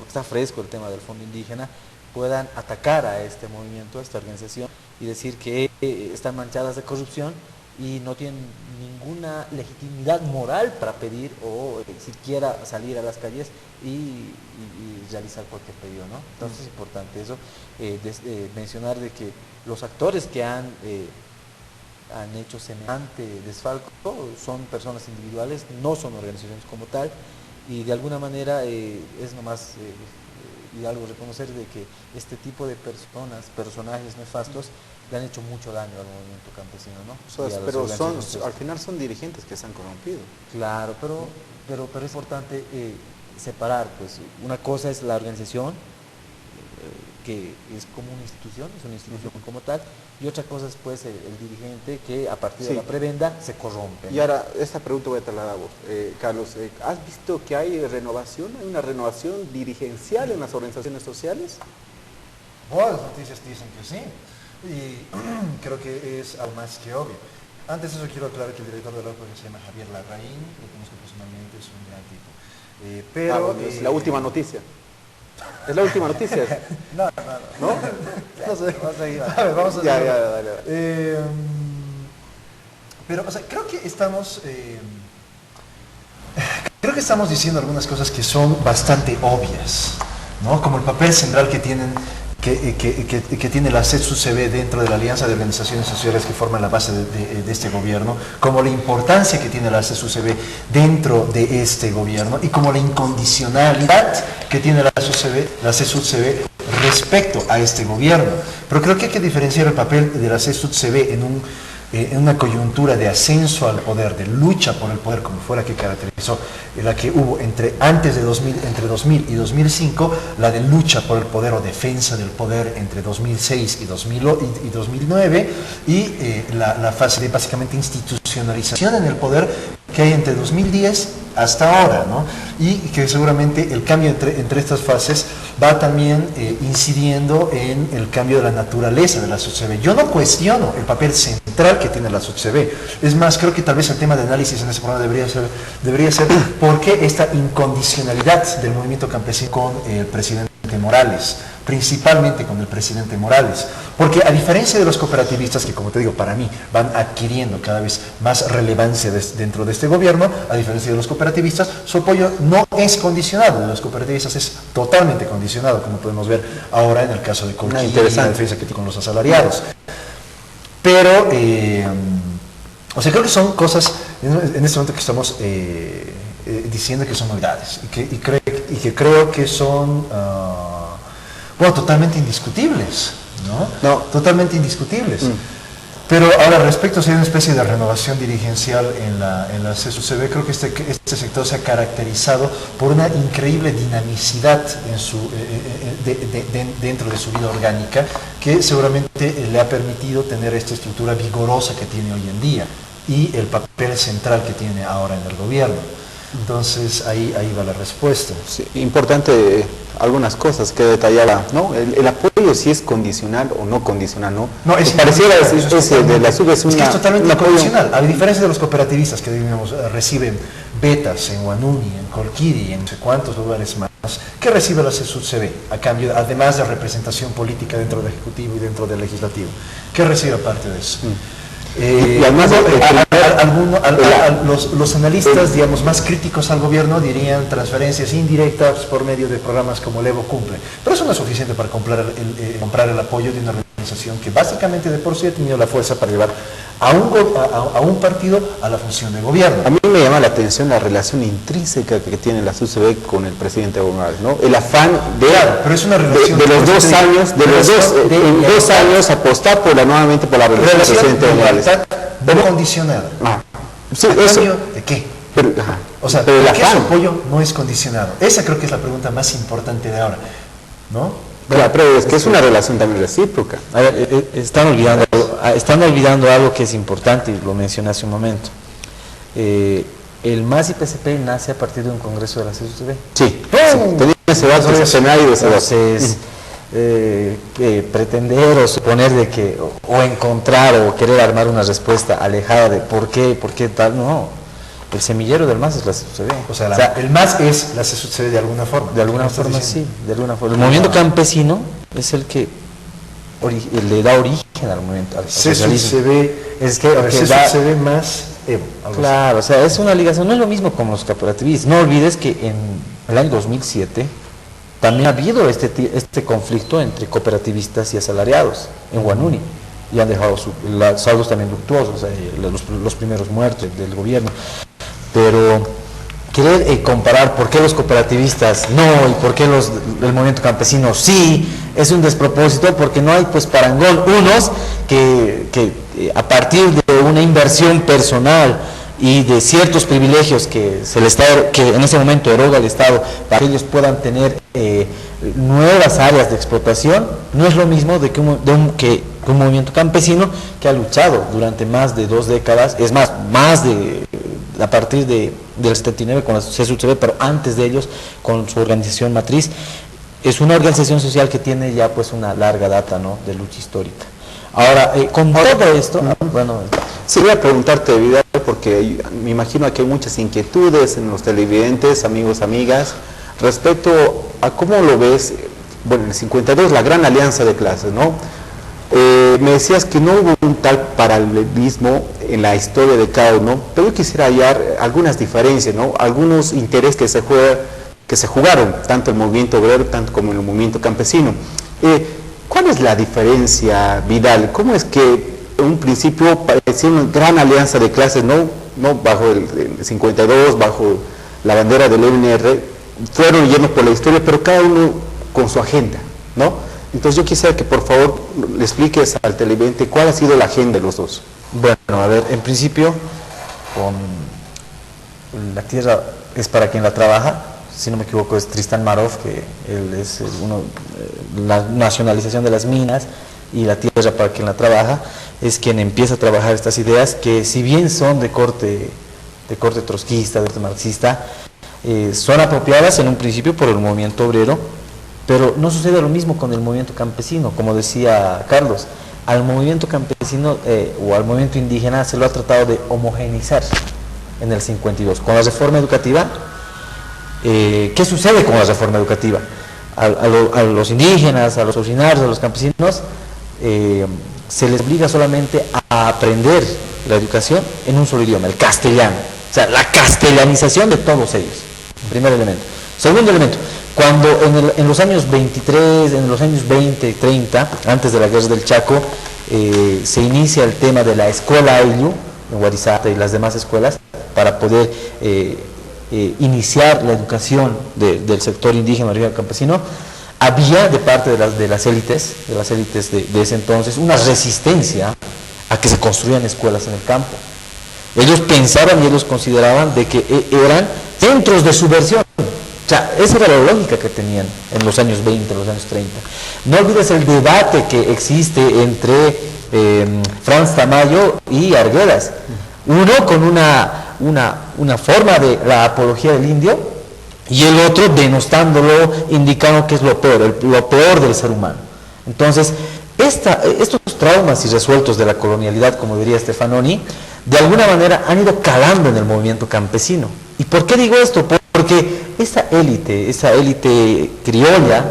está fresco el tema del fondo indígena, puedan atacar a este movimiento, a esta organización, y decir que están manchadas de corrupción y no tienen ninguna legitimidad moral para pedir o siquiera salir a las calles y realizar cualquier pedido, ¿no? Entonces es importante eso, mencionar de que los actores que han hecho semejante desfalco son personas individuales, no son organizaciones como tal, y de alguna manera es nomás y algo reconocer de que este tipo de personajes nefastos le han hecho mucho daño al movimiento campesino, ¿no? O sea, pero al final son dirigentes que se han corrompido. Claro, pero es importante separar, pues, una cosa es la organización, que es como una institución, es una institución como tal, y otra cosa es pues el dirigente que a partir de la prebenda se corrompe, ¿no? Y ahora, esta pregunta voy a trasladar a vos, Carlos. ¿Has visto que hay renovación, hay una renovación dirigencial en las organizaciones sociales? Buenas noticias dicen que sí, y creo que es algo más que obvio. Antes de eso quiero aclarar que el director de la OPA se llama Javier Larraín, lo conozco personalmente, es un gran tipo. Es la última noticia. Es la última noticia. No sé. A ver, vamos a dale. pero, o sea, creo que estamos... creo que estamos diciendo algunas cosas que son bastante obvias, ¿no? Como el papel central que tienen que tiene la CESUCB dentro de la alianza de organizaciones sociales que forman la base de este gobierno, como la importancia que tiene la CESUCB dentro de este gobierno y como la incondicionalidad que tiene la CESUCB respecto a este gobierno. Pero creo que hay que diferenciar el papel de la CESUCB en una coyuntura de ascenso al poder, de lucha por el poder, como fuera que caracterizó la que hubo entre 2000 y 2005, la de lucha por el poder o defensa del poder entre 2006 y 2009, y la fase de básicamente institucionalización en el poder que hay entre 2010 hasta ahora, ¿no? Y que seguramente el cambio entre estas fases va también incidiendo en el cambio de la naturaleza de la SUTCB. Yo no cuestiono el papel central que tiene la SUTCB. Es más, creo que tal vez el tema de análisis en este programa debería ser por qué esta incondicionalidad del movimiento campesino con el presidente Morales, principalmente con el presidente Morales, porque a diferencia de los cooperativistas, que como te digo, para mí van adquiriendo cada vez más relevancia dentro de este gobierno, a diferencia de los cooperativistas, su apoyo no es condicionado, de los cooperativistas es totalmente condicionado, como podemos ver ahora en el caso de Colquía y la defensa que tiene con los asalariados. Pero, o sea, creo que son cosas, en este momento que estamos diciendo que son novedades, y que creo que son... bueno, totalmente indiscutibles, ¿no? No, totalmente indiscutibles. Pero ahora, respecto a si hay una especie de renovación dirigencial en la CESUCB, creo que este sector se ha caracterizado por una increíble dinamicidad dentro de su vida orgánica, que seguramente le ha permitido tener esta estructura vigorosa que tiene hoy en día y el papel central que tiene ahora en el gobierno. Entonces ahí va la respuesta. Sí, importante algunas cosas que detallaba, ¿no? El apoyo si es condicional o no condicional, ¿no? No, es pareciera ese de la SUB es que es totalmente incondicional, a diferencia de los cooperativistas que digamos, reciben betas en Huanuni, en Colquiri y en no sé cuántos lugares más, ¿qué recibe la CESUCB a cambio, además de representación política dentro del Ejecutivo y dentro del Legislativo? ¿Qué recibe aparte de eso? Y además, los analistas, digamos, más críticos al gobierno dirían transferencias indirectas por medio de programas como el Evo Cumple. Pero eso no es suficiente para comprar el apoyo de una organización que básicamente de por sí ha tenido la fuerza para llevar a un partido a la función de gobierno. A mí me llama la atención la relación intrínseca que tiene la SUCB con el presidente Evo Morales, ¿no? El afán de, claro, pero es una relación de los 2 años, en 2 años apostar nuevamente por la relación del presidente Evo Morales. No condicionada. Sí, ¿A cambio de qué? Pero, o sea, ¿por qué su apoyo no es condicionado? Esa creo que es la pregunta más importante de ahora, ¿no? Claro, pero es que es una relación también recíproca. A ver, están olvidando algo que es importante y lo mencioné hace un momento. El MAS y PCP nace a partir de un congreso de la CESUCB. Sí, tenía ese vaso de escenario. Entonces, pretender o suponer de que, o encontrar o querer armar una respuesta alejada de por qué tal, no. El semillero del MAS es la CESUCB. O sea, el MAS es la CESUCB de alguna forma. De alguna forma sí, de alguna forma. El movimiento campesino es el que le da origen al movimiento. CESUCB es que CESUCB más Evo. Claro, o sea, es una ligación, no es lo mismo como los cooperativistas. No olvides que en el año 2007 también ha habido este conflicto entre cooperativistas y asalariados en Huanuni. Y han dejado los saldos también luctuosos, los primeros muertos del gobierno. Pero querer comparar por qué los cooperativistas no y por qué el movimiento campesino sí, es un despropósito, porque no hay pues parangón. Unos que a partir de una inversión personal y de ciertos privilegios que en ese momento eroga el Estado para que ellos puedan tener nuevas áreas de explotación, no es lo mismo que un movimiento campesino que ha luchado durante más de 2 décadas, es más a partir del 79 con la CESUCB, pero antes de ellos con su organización matriz. Es una organización social que tiene ya pues una larga data, ¿no?, de lucha histórica. Ahora, con todo esto, bueno... Sí, voy a preguntarte, Vidal, porque me imagino que hay muchas inquietudes en los televidentes, amigos, amigas, respecto a cómo lo ves, bueno, en el 52, la gran alianza de clases, ¿no? Me decías que no hubo un tal paralelismo en la historia de cada uno, pero yo quisiera hallar algunas diferencias, ¿no? Algunos intereses que se jugaron, tanto el movimiento obrero, tanto como el movimiento campesino. ¿Cuál es la diferencia, Vidal? ¿Cómo es que en un principio parecía una gran alianza de clases, no bajo el 52, bajo la bandera del MNR, fueron yendo por la historia, pero cada uno con su agenda, ¿no? Entonces yo quisiera que por favor le expliques al televidente cuál ha sido la agenda de los dos. Bueno, a ver, en principio, la tierra es para quien la trabaja. Si no me equivoco es Tristan Marov, que él es la nacionalización de las minas, y la tierra para quien la trabaja es quien empieza a trabajar estas ideas que, si bien son de corte trotskista, de corte marxista, son apropiadas en un principio por el movimiento obrero, pero no sucede lo mismo con el movimiento campesino. Como decía Carlos, al movimiento campesino o al movimiento indígena se lo ha tratado de homogeneizar en el 52. Con la reforma educativa, ¿qué sucede con la reforma educativa? A los indígenas, a los originarios, a los campesinos, se les obliga solamente a aprender la educación en un solo idioma, el castellano. O sea, la castellanización de todos ellos, primer elemento. Segundo elemento, cuando en los años 23, en los años 20, 30, antes de la guerra del Chaco, se inicia el tema de la escuela Ayllu, en Huarizata y las demás escuelas, para poder iniciar la educación del sector indígena, original campesino. Había de parte de las élites de ese entonces una resistencia a que se construyan escuelas en el campo. Ellos pensaban y ellos consideraban de que eran centros de subversión. O sea, esa era la lógica que tenían en los años 20, en los años 30. No olvides el debate que existe entre Franz Tamayo y Arguedas. Uno con una forma de la apología del indio, y el otro denostándolo, indicando que es lo peor del ser humano. Entonces, estos traumas irresueltos de la colonialidad, como diría Stefanoni, de alguna manera han ido calando en el movimiento campesino. ¿Y por qué digo esto? Porque esa élite criolla,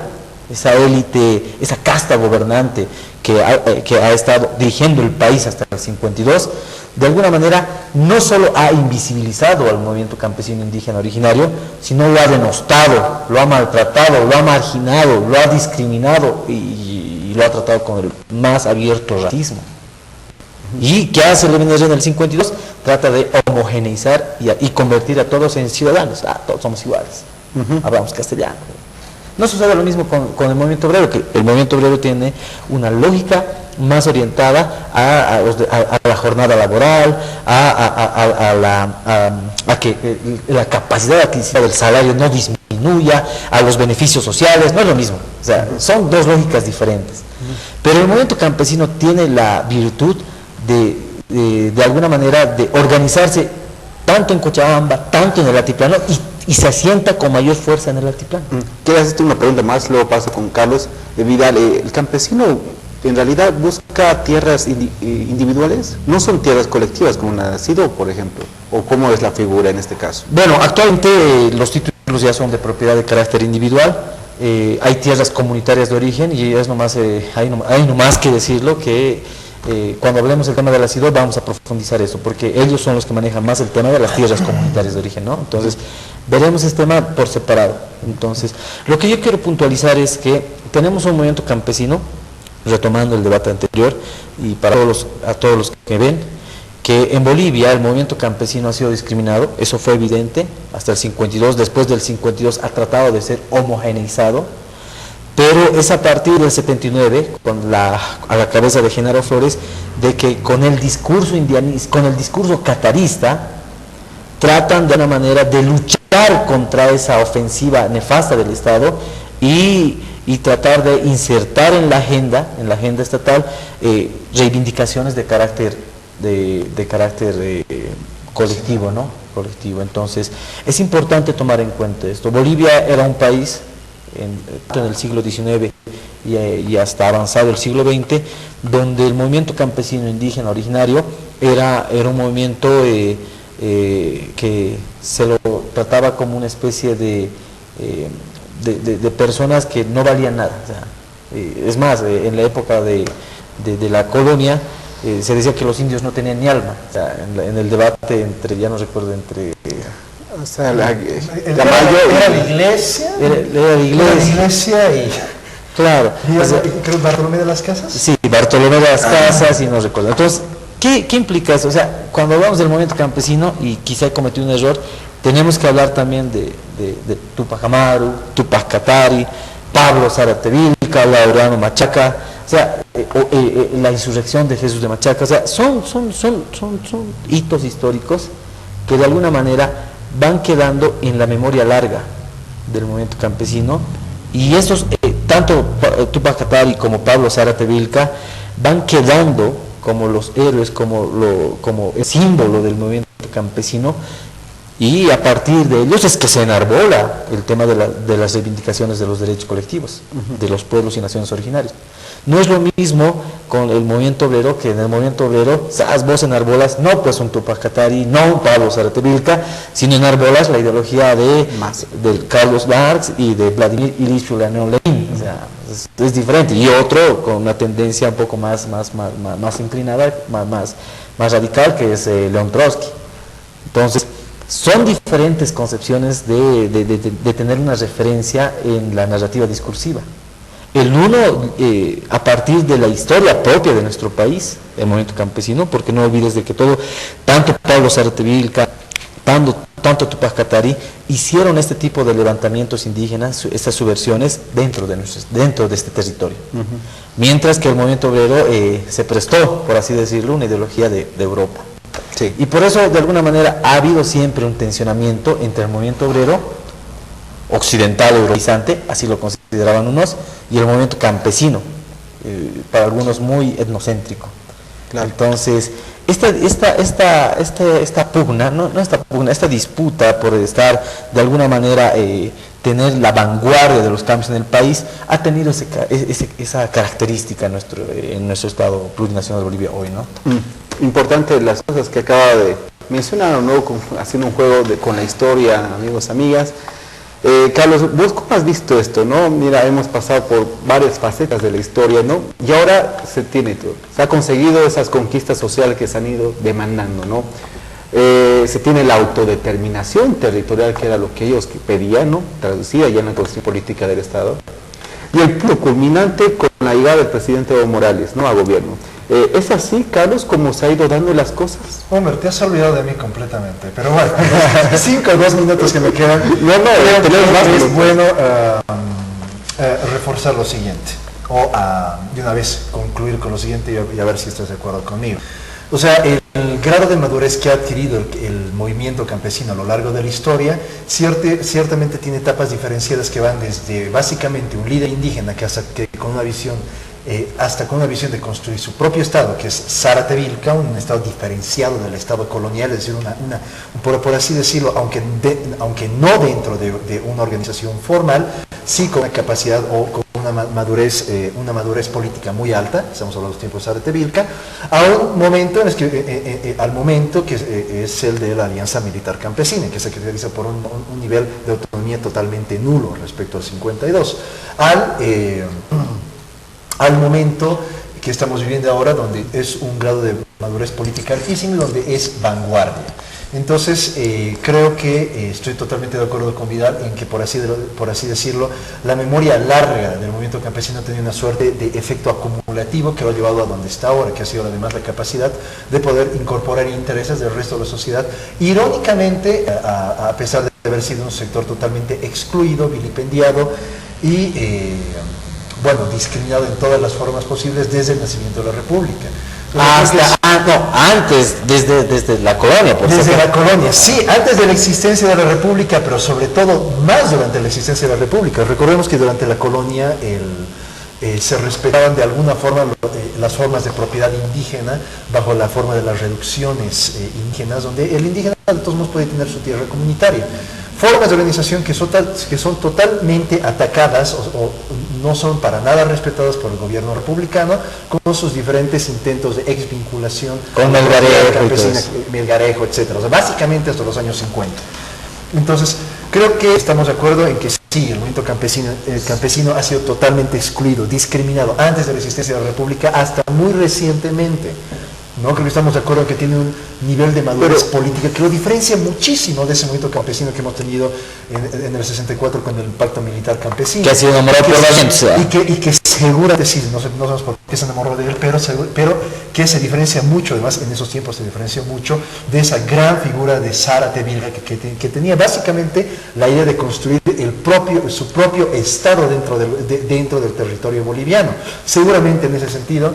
esa casta gobernante que ha estado dirigiendo el país hasta el 52, de alguna manera no solo ha invisibilizado al movimiento campesino indígena originario, sino lo ha denostado, lo ha maltratado, lo ha marginado, lo ha discriminado y lo ha tratado con el más abierto racismo. ¿Y qué hace el MNR en el 52? Trata de homogeneizar y convertir a todos en ciudadanos. Todos somos iguales, hablamos castellano. No sucede lo mismo con el movimiento obrero, que el movimiento obrero tiene una lógica más orientada a la jornada laboral, a que la capacidad adquisitiva del salario no disminuya, a los beneficios sociales. No es lo mismo, o sea, son dos lógicas diferentes. Pero el movimiento campesino tiene la virtud de alguna manera de organizarse tanto en Cochabamba, tanto en el altiplano, y se asienta con mayor fuerza en el altiplano. Quiero hacerte una pregunta más, luego paso con Carlos Vidal. ¿El campesino en realidad busca tierras individuales? ¿No son tierras colectivas como ha sido, por ejemplo? ¿O cómo es la figura en este caso? Bueno, actualmente los títulos ya son de propiedad de carácter individual. Hay tierras comunitarias de origen, y es nomás, hay nomás que decirlo, que cuando hablemos del tema de la CIDO vamos a profundizar eso, porque ellos son los que manejan más el tema de las tierras comunitarias de origen, ¿no? Entonces, veremos este tema por separado. Entonces, lo que yo quiero puntualizar es que tenemos un movimiento campesino, retomando el debate anterior, y para todos los que ven, que en Bolivia el movimiento campesino ha sido discriminado. Eso fue evidente hasta el 52, después del 52 ha tratado de ser homogeneizado, pero es a partir del 79, a la cabeza de Genaro Flores, de que con el discurso catarista, tratan de una manera de luchar contra esa ofensiva nefasta del Estado y tratar de insertar en la agenda estatal reivindicaciones de carácter colectivo, ¿no? Colectivo. Entonces, es importante tomar en cuenta esto. Bolivia era un país en el siglo XIX y hasta avanzado el siglo XX, donde el movimiento campesino indígena originario era un movimiento que se lo trataba como una especie de personas que no valían nada. O sea, es más, en la época de de la colonia, se decía que los indios no tenían ni alma. O sea, en el debate entre, ya no recuerdo, entre... O sea, la mayor... Era la iglesia. Era la iglesia y... Claro. O sea, creo Bartolomé de las Casas. Sí, Bartolomé de las Casas, y no recuerdo. Entonces, ¿qué implica eso? O sea, cuando hablamos del movimiento campesino, y quizá he cometido un error, tenemos que hablar también de Tupac Amaru, Tupac Katari, Pablo Zárate Vilca, Laureano Machaca, o sea, la insurrección de Jesús de Machaca. O sea, son hitos históricos que de alguna manera van quedando en la memoria larga del movimiento campesino, y esos, tanto Tupac Katari como Pablo Zárate Vilca, van quedando como los héroes, como el símbolo del movimiento campesino, y a partir de ellos es que se enarbola el tema de las reivindicaciones de los derechos colectivos, de los pueblos y naciones originarios. No es lo mismo con el movimiento obrero, que en el movimiento obrero, vos enarbolas no pues un Tupac Katari, no un Pablo Zárate Vilca, sino enarbolas la ideología de Carlos Marx y de Vladimir Ilich Lenin. O sea, es diferente, y otro con una tendencia un poco más inclinada, más radical, que es León Trotsky. Entonces, son diferentes concepciones de tener una referencia en la narrativa discursiva. El uno, a partir de la historia propia de nuestro país, el movimiento campesino, porque no olvides de que tanto Pablo Zárate Vilca, tanto Tupac Katari, hicieron este tipo de levantamientos indígenas, estas subversiones dentro de este territorio. Mientras que el movimiento obrero se prestó, por así decirlo, una ideología de Europa. Sí. Y por eso, de alguna manera, ha habido siempre un tensionamiento entre el movimiento obrero occidental europeizante, así lo consideraban unos, y el movimiento campesino, para algunos muy etnocéntrico. Claro. Entonces, esta disputa por estar de alguna manera tener la vanguardia de los cambios en el país, ha tenido esa característica en nuestro estado plurinacional de Bolivia hoy, ¿no? Importante las cosas que acaba de mencionar, ¿no? Haciendo un juego con la historia, amigos, amigas. Carlos, ¿vos cómo has visto esto, no? Mira, hemos pasado por varias facetas de la historia, ¿no? Y ahora se ha conseguido esas conquistas sociales que se han ido demandando, ¿no? Se tiene la autodeterminación territorial, que era lo que ellos pedían, ¿no? Traducida ya en la Constitución Política del Estado. Y el punto culminante con la llegada del presidente Evo Morales, ¿no? A gobierno. ¿Es así, Carlos, como se ha ido dando las cosas? Homer, te has olvidado de mí completamente, pero bueno, 5 o 2 minutos que me quedan, es bueno reforzar lo siguiente, o de una vez concluir con lo siguiente y a ver si estás de acuerdo conmigo. O sea, el grado de madurez que ha adquirido el movimiento campesino a lo largo de la historia ciertamente tiene etapas diferenciadas que van desde básicamente un líder indígena que con una visión hasta con una visión de construir su propio estado, que es Zárate Vilca, un estado diferenciado del estado colonial, es decir, por así decirlo, aunque no dentro de una organización formal, sí con una capacidad o con una madurez política muy alta. Estamos hablando de los tiempos de Zárate Vilca, al momento que es el de la Alianza Militar Campesina, que se caracteriza por un nivel de autonomía totalmente nulo respecto al 52, al momento que estamos viviendo ahora, donde es un grado de madurez política altísimo y donde es vanguardia. Entonces, creo que estoy totalmente de acuerdo con Vidal en que, por así decirlo, la memoria larga del movimiento campesino ha tenido una suerte de efecto acumulativo que lo ha llevado a donde está ahora, que ha sido además la capacidad de poder incorporar intereses del resto de la sociedad. Irónicamente, a pesar de haber sido un sector totalmente excluido, vilipendiado y discriminado en todas las formas posibles desde el nacimiento de la República. Antes, desde la colonia, por desde la colonia, sí, antes de la existencia de la República, pero sobre todo más durante la existencia de la República. Recordemos que durante la colonia se respetaban de alguna forma las formas de propiedad indígena bajo la forma de las reducciones indígenas, donde el indígena de todos modos puede tener su tierra comunitaria. Formas de organización que son totalmente atacadas o no son para nada respetadas por el gobierno republicano, con sus diferentes intentos de exvinculación con Melgarejo, etc. O sea, básicamente hasta los años 50. Entonces, creo que estamos de acuerdo en que sí sí, el movimiento campesino ha sido totalmente excluido, discriminado antes de la existencia de la República hasta muy recientemente. ¿No? Creo que estamos de acuerdo en que tiene un nivel de madurez política que lo diferencia muchísimo de ese movimiento campesino que hemos tenido en el 64 con el pacto militar campesino. Que ha sido enamorado por la gente. Y que seguramente, sí, no sabemos por qué se enamoró de él, pero que se diferencia mucho, además en esos tiempos se diferenció mucho de esa gran figura de Zárate Vilga que tenía básicamente la idea de construir su propio Estado dentro del territorio boliviano. Seguramente en ese sentido,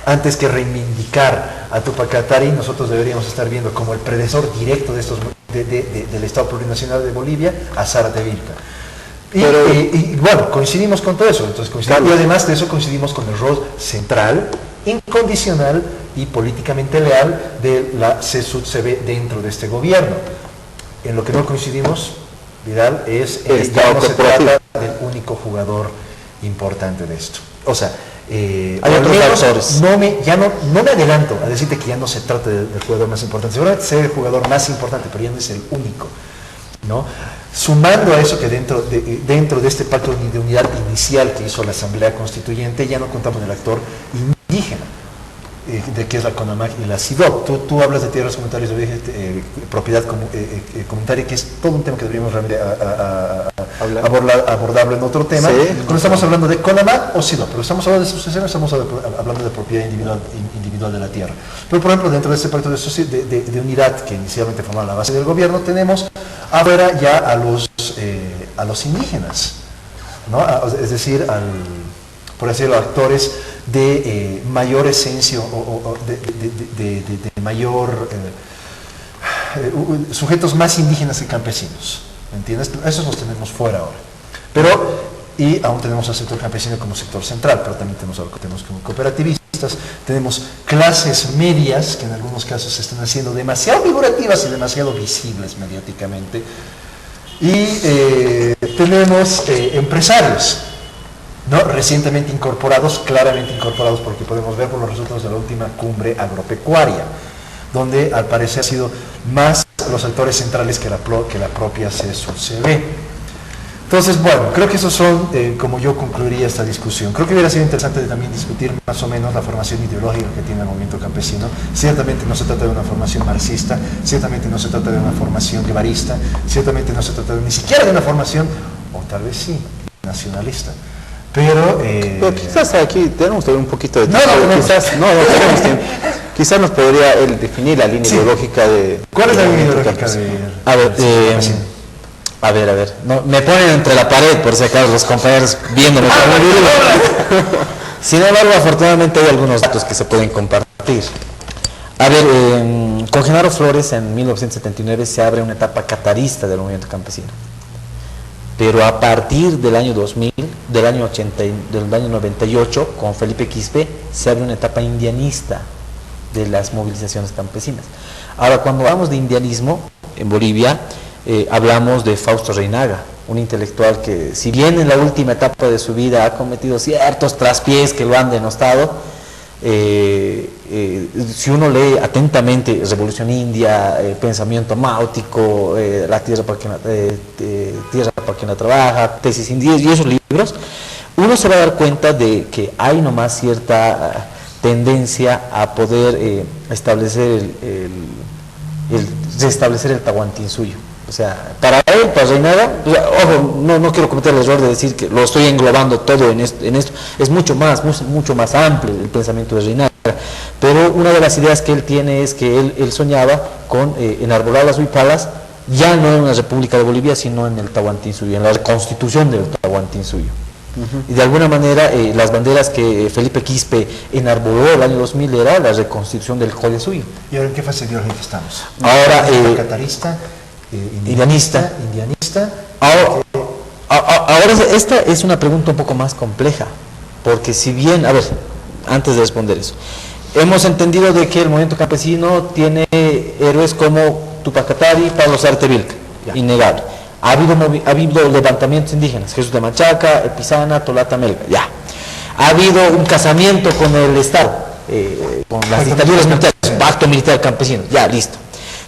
antes que reivindicar a Túpac Katari, nosotros deberíamos estar viendo como el predecesor directo del Estado Plurinacional de Bolivia a Zárate Vilca. Y bueno, coincidimos con todo eso. Entonces, y además de eso coincidimos con el rol central, incondicional y políticamente leal de la CSUD-CB dentro de este gobierno. En lo que no coincidimos, Vidal, ya no se trata del único jugador importante de esto. O sea, hay otros actores. No me adelanto a decirte que ya no se trata del jugador más importante. Seguramente será el jugador más importante, pero ya no es el único, ¿no? Sumando a eso que dentro de este pacto de unidad inicial que hizo la Asamblea Constituyente, ya no contamos con el actor indígena, de que es la CONAMAC y la CIDOC. Tú hablas de tierras comunitarias de origen, propiedad comunitaria, que es todo un tema que deberíamos realmente abordarlo en otro tema. Sí. Cuando estamos hablando de CONAMAC o CIDOC, pero estamos hablando de sucesión, estamos hablando de propiedad individual de la tierra. Pero, por ejemplo, dentro de este proyecto de unidad que inicialmente formaba la base del gobierno, tenemos ahora ya a los indígenas, ¿no? Es decir, por así decirlo, actores de mayor esencia o de mayor sujetos más indígenas que campesinos, ¿me entiendes? Esos los tenemos fuera ahora, y aún tenemos al sector campesino como sector central, pero también tenemos algo que tenemos como cooperativistas, tenemos clases medias que en algunos casos se están haciendo demasiado figurativas y demasiado visibles mediáticamente, y tenemos empresarios, ¿no? Recientemente incorporados, claramente incorporados, porque podemos ver por los resultados de la última cumbre agropecuaria, donde al parecer han sido más los actores centrales que la propia CSUD-CB. Entonces, bueno, creo que esos son como yo concluiría esta discusión. Creo que hubiera sido interesante también discutir más o menos la formación ideológica que tiene el movimiento campesino. Ciertamente no se trata de una formación marxista, ciertamente no se trata de una formación guevarista, ciertamente no se trata ni siquiera de una formación, o tal vez sí, nacionalista. Pero quizás aquí tenemos un poquito de tiempo. No tenemos tiempo. Quizás nos podría él definir la línea ideológica de... ¿Cuál es la línea ideológica A ver, no, me ponen entre la pared por si acaso los compañeros viéndome. Sin embargo, afortunadamente hay algunos datos que se pueden compartir. A ver, con Genaro Flores en 1979 se abre una etapa catarista del movimiento campesino. Pero a partir del año 2000, del año 98, con Felipe Quispe, se abre una etapa indianista de las movilizaciones campesinas. Ahora, cuando hablamos de indianismo en Bolivia, hablamos de Fausto Reinaga, un intelectual que, si bien en la última etapa de su vida ha cometido ciertos traspiés que lo han denostado, si uno lee atentamente Revolución India, Pensamiento Máutico, La tierra para quien la trabaja, Tesis Indígenas y esos libros, uno se va a dar cuenta de que hay nomás cierta tendencia a poder restablecer el Tahuantinsuyo. O sea, para él, para Reinaga, ojo, no quiero cometer el error de decir que lo estoy englobando todo en esto, es mucho más amplio el pensamiento de Reinaga, pero una de las ideas que él tiene es que él soñaba con enarbolar las huipalas, ya no en la República de Bolivia, sino en el Tahuantinsuyo, en la reconstitución del Tahuantinsuyo. Y de alguna manera las banderas que Felipe Quispe enarboló el año 2000 era la reconstitución del Collasuyo. ¿Y ahora en qué fase ideológica estamos? Ahora, catarista, indianista. Ahora esta es una pregunta un poco más compleja, porque si bien, a ver, antes de responder eso, hemos entendido de que el movimiento campesino tiene héroes como Túpac Katari, Pablo Zárate Vilca, innegable. Ha habido levantamientos indígenas, Jesús de Machaca, Epizana, Tolata Melga, ya. Ha habido un casamiento con el Estado, con las dictaduras militares, un pacto militar campesino, ya, listo.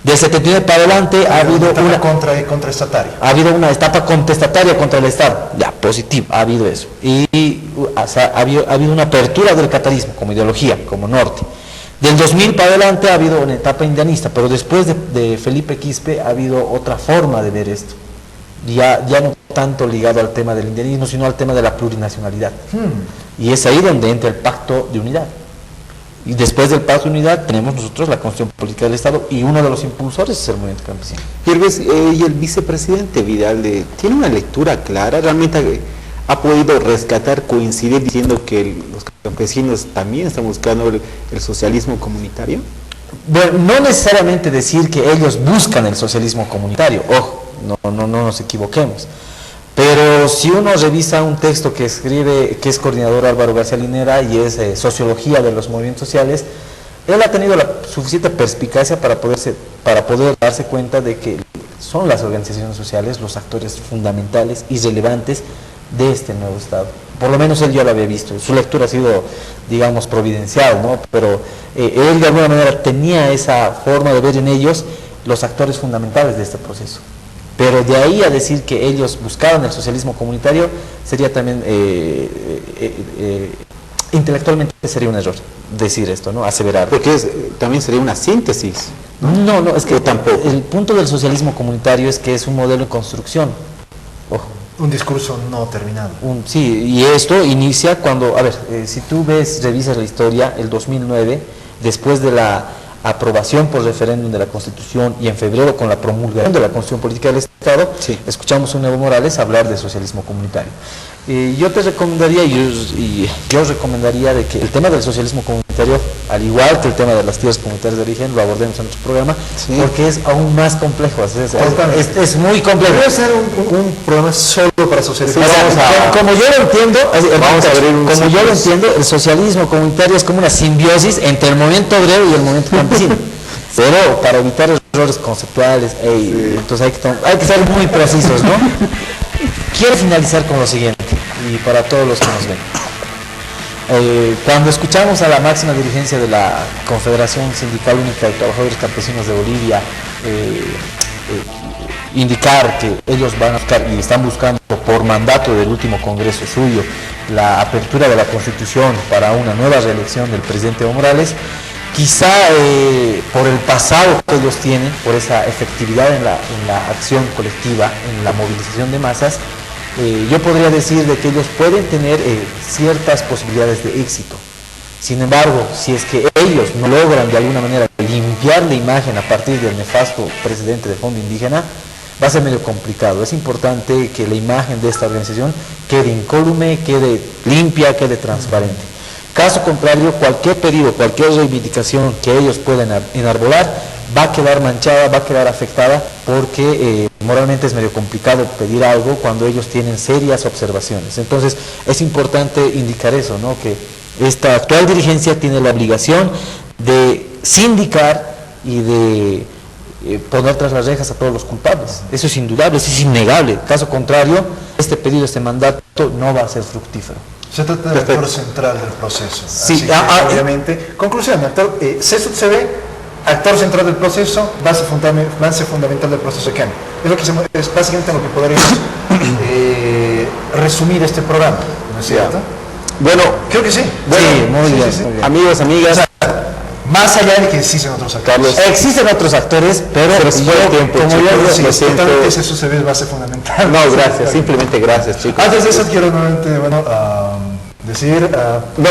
Del 79 para adelante ha habido una contraestataria. Ha habido una etapa contestataria contra el Estado. Ya, positivo, ha habido eso. Y ha habido una apertura del catarismo como ideología, como norte. Del 2000 para adelante ha habido una etapa indianista, pero después de Felipe Quispe ha habido otra forma de ver esto. Ya no tanto ligado al tema del indianismo, sino al tema de la plurinacionalidad. Y es ahí donde entra el pacto de unidad. Y después del pacto de unidad tenemos nosotros la Constitución Política del Estado y uno de los impulsores es el movimiento campesino. Y el vicepresidente Vidal tiene una lectura clara, realmente ha podido rescatar, coincidir diciendo que los campesinos también están buscando el socialismo comunitario. Bueno, no necesariamente decir que ellos buscan el socialismo comunitario, ojo, no nos equivoquemos. Pero si uno revisa un texto que escribe, que es coordinador Álvaro García Linera y es Sociología de los Movimientos Sociales, él ha tenido la suficiente perspicacia para poder darse cuenta de que son las organizaciones sociales los actores fundamentales y relevantes de este nuevo Estado. Por lo menos él ya lo había visto, su lectura ha sido, digamos, providencial, ¿no? Pero él de alguna manera tenía esa forma de ver en ellos los actores fundamentales de este proceso. Pero de ahí a decir que ellos buscaban el socialismo comunitario sería también, intelectualmente sería un error decir esto, ¿no? Aseverar. Porque también sería una síntesis. No, es que tampoco. El punto del socialismo comunitario es que es un modelo en construcción. Ojo. Un discurso no terminado. Sí, y esto inicia cuando, si tú revisas la historia, el 2009, después de la aprobación por referéndum de la Constitución y en febrero con la promulgación de la Constitución Política del Estado, sí, escuchamos a un Evo Morales hablar de socialismo comunitario. Yo te recomendaría, yo recomendaría de que el tema del socialismo comunitario, al igual que el tema de las tierras comunitarias de origen, lo abordemos en nuestro programa, sí, porque es aún más complejo, es muy complejo. Debe ser un programa solo para socialismo. Como yo lo entiendo, lo entiendo, el socialismo comunitario es como una simbiosis entre el movimiento obrero y el movimiento campesino. Pero para evitar errores conceptuales, entonces hay que ser muy precisos, ¿no? Quiero finalizar con lo siguiente, y para todos los que nos ven. Cuando escuchamos a la máxima dirigencia de la Confederación Sindical Única de Trabajadores Campesinos de Bolivia indicar que ellos van a buscar y están buscando por mandato del último congreso suyo la apertura de la Constitución para una nueva reelección del presidente Evo Morales, quizá por el pasado que ellos tienen, por esa efectividad en la acción colectiva, en la movilización de masas, yo podría decir de que ellos pueden tener ciertas posibilidades de éxito. Sin embargo, si es que ellos no logran de alguna manera limpiar la imagen a partir del nefasto precedente del Fondo Indígena, va a ser medio complicado. Es importante que la imagen de esta organización quede incólume, quede limpia, quede transparente. Caso contrario, cualquier pedido, cualquier reivindicación que ellos puedan enarbolar va a quedar manchada, va a quedar afectada, porque moralmente es medio complicado pedir algo cuando ellos tienen serias observaciones. Entonces es importante indicar eso, ¿no? Que esta actual dirigencia tiene la obligación de sindicar y de poner tras las rejas a todos los culpables. Eso es indudable, eso es innegable. Caso contrario, este pedido, este mandato no va a ser fructífero. Se trata del actor central del proceso. Sí, obviamente. Conclusión, CESUTCB, actor central del proceso, base fundamental del proceso de cambio. Es básicamente lo que podríamos resumir este programa, ¿no es cierto? Bueno, creo que sí. Bueno, sí, muy bien. Amigos, amigas. Más allá de que existen otros actores. Existen otros actores, pero como yo totalmente CESUTCB es base fundamental. No, gracias, simplemente gracias, chicos. Antes de eso quiero nuevamente, decir... No,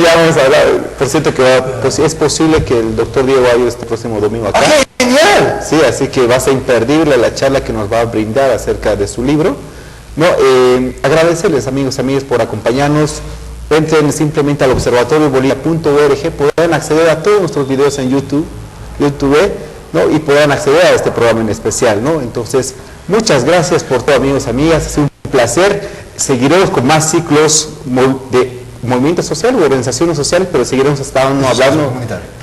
ya vamos a hablar. Por cierto que es posible que el doctor Diego Ayuso este próximo domingo acá. ¡Genial! Sí, así que va a ser imperdible la charla que nos va a brindar acerca de su libro. No, agradecerles, amigos y amigas, por acompañarnos. Entren simplemente al observatoriobolivia.org, podrán acceder a todos nuestros videos en YouTube, ¿no? Y podrán acceder a este programa en especial, ¿no? Entonces, muchas gracias por todo, amigos y amigas, ha sido un placer. Seguiremos con más ciclos de movimientos sociales, organizaciones sociales, pero seguiremos hablando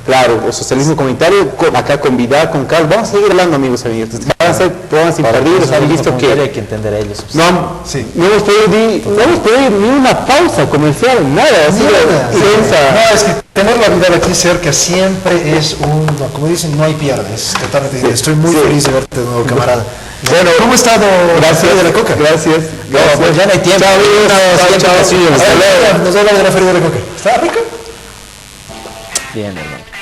Claro, o socialismo comunitario, acá con Vidal, con Carlos, vamos a seguir hablando, amigos y amigas. Van a ser programas imperdibles, han visto que hay que entender a ellos. no hemos podido ni una pausa comercial, nada, ha sido intensa. No, es que tener la vida aquí cerca siempre es como dicen, no hay pierdes. Totalmente, estoy muy feliz de verte de nuevo, camarada. Bueno, ¿cómo ha estado? Gracias de la coca? Gracias. Pues ya no hay tiempo. Nos habla de la feria de la coca. ¿Está rico? Bien, hermano.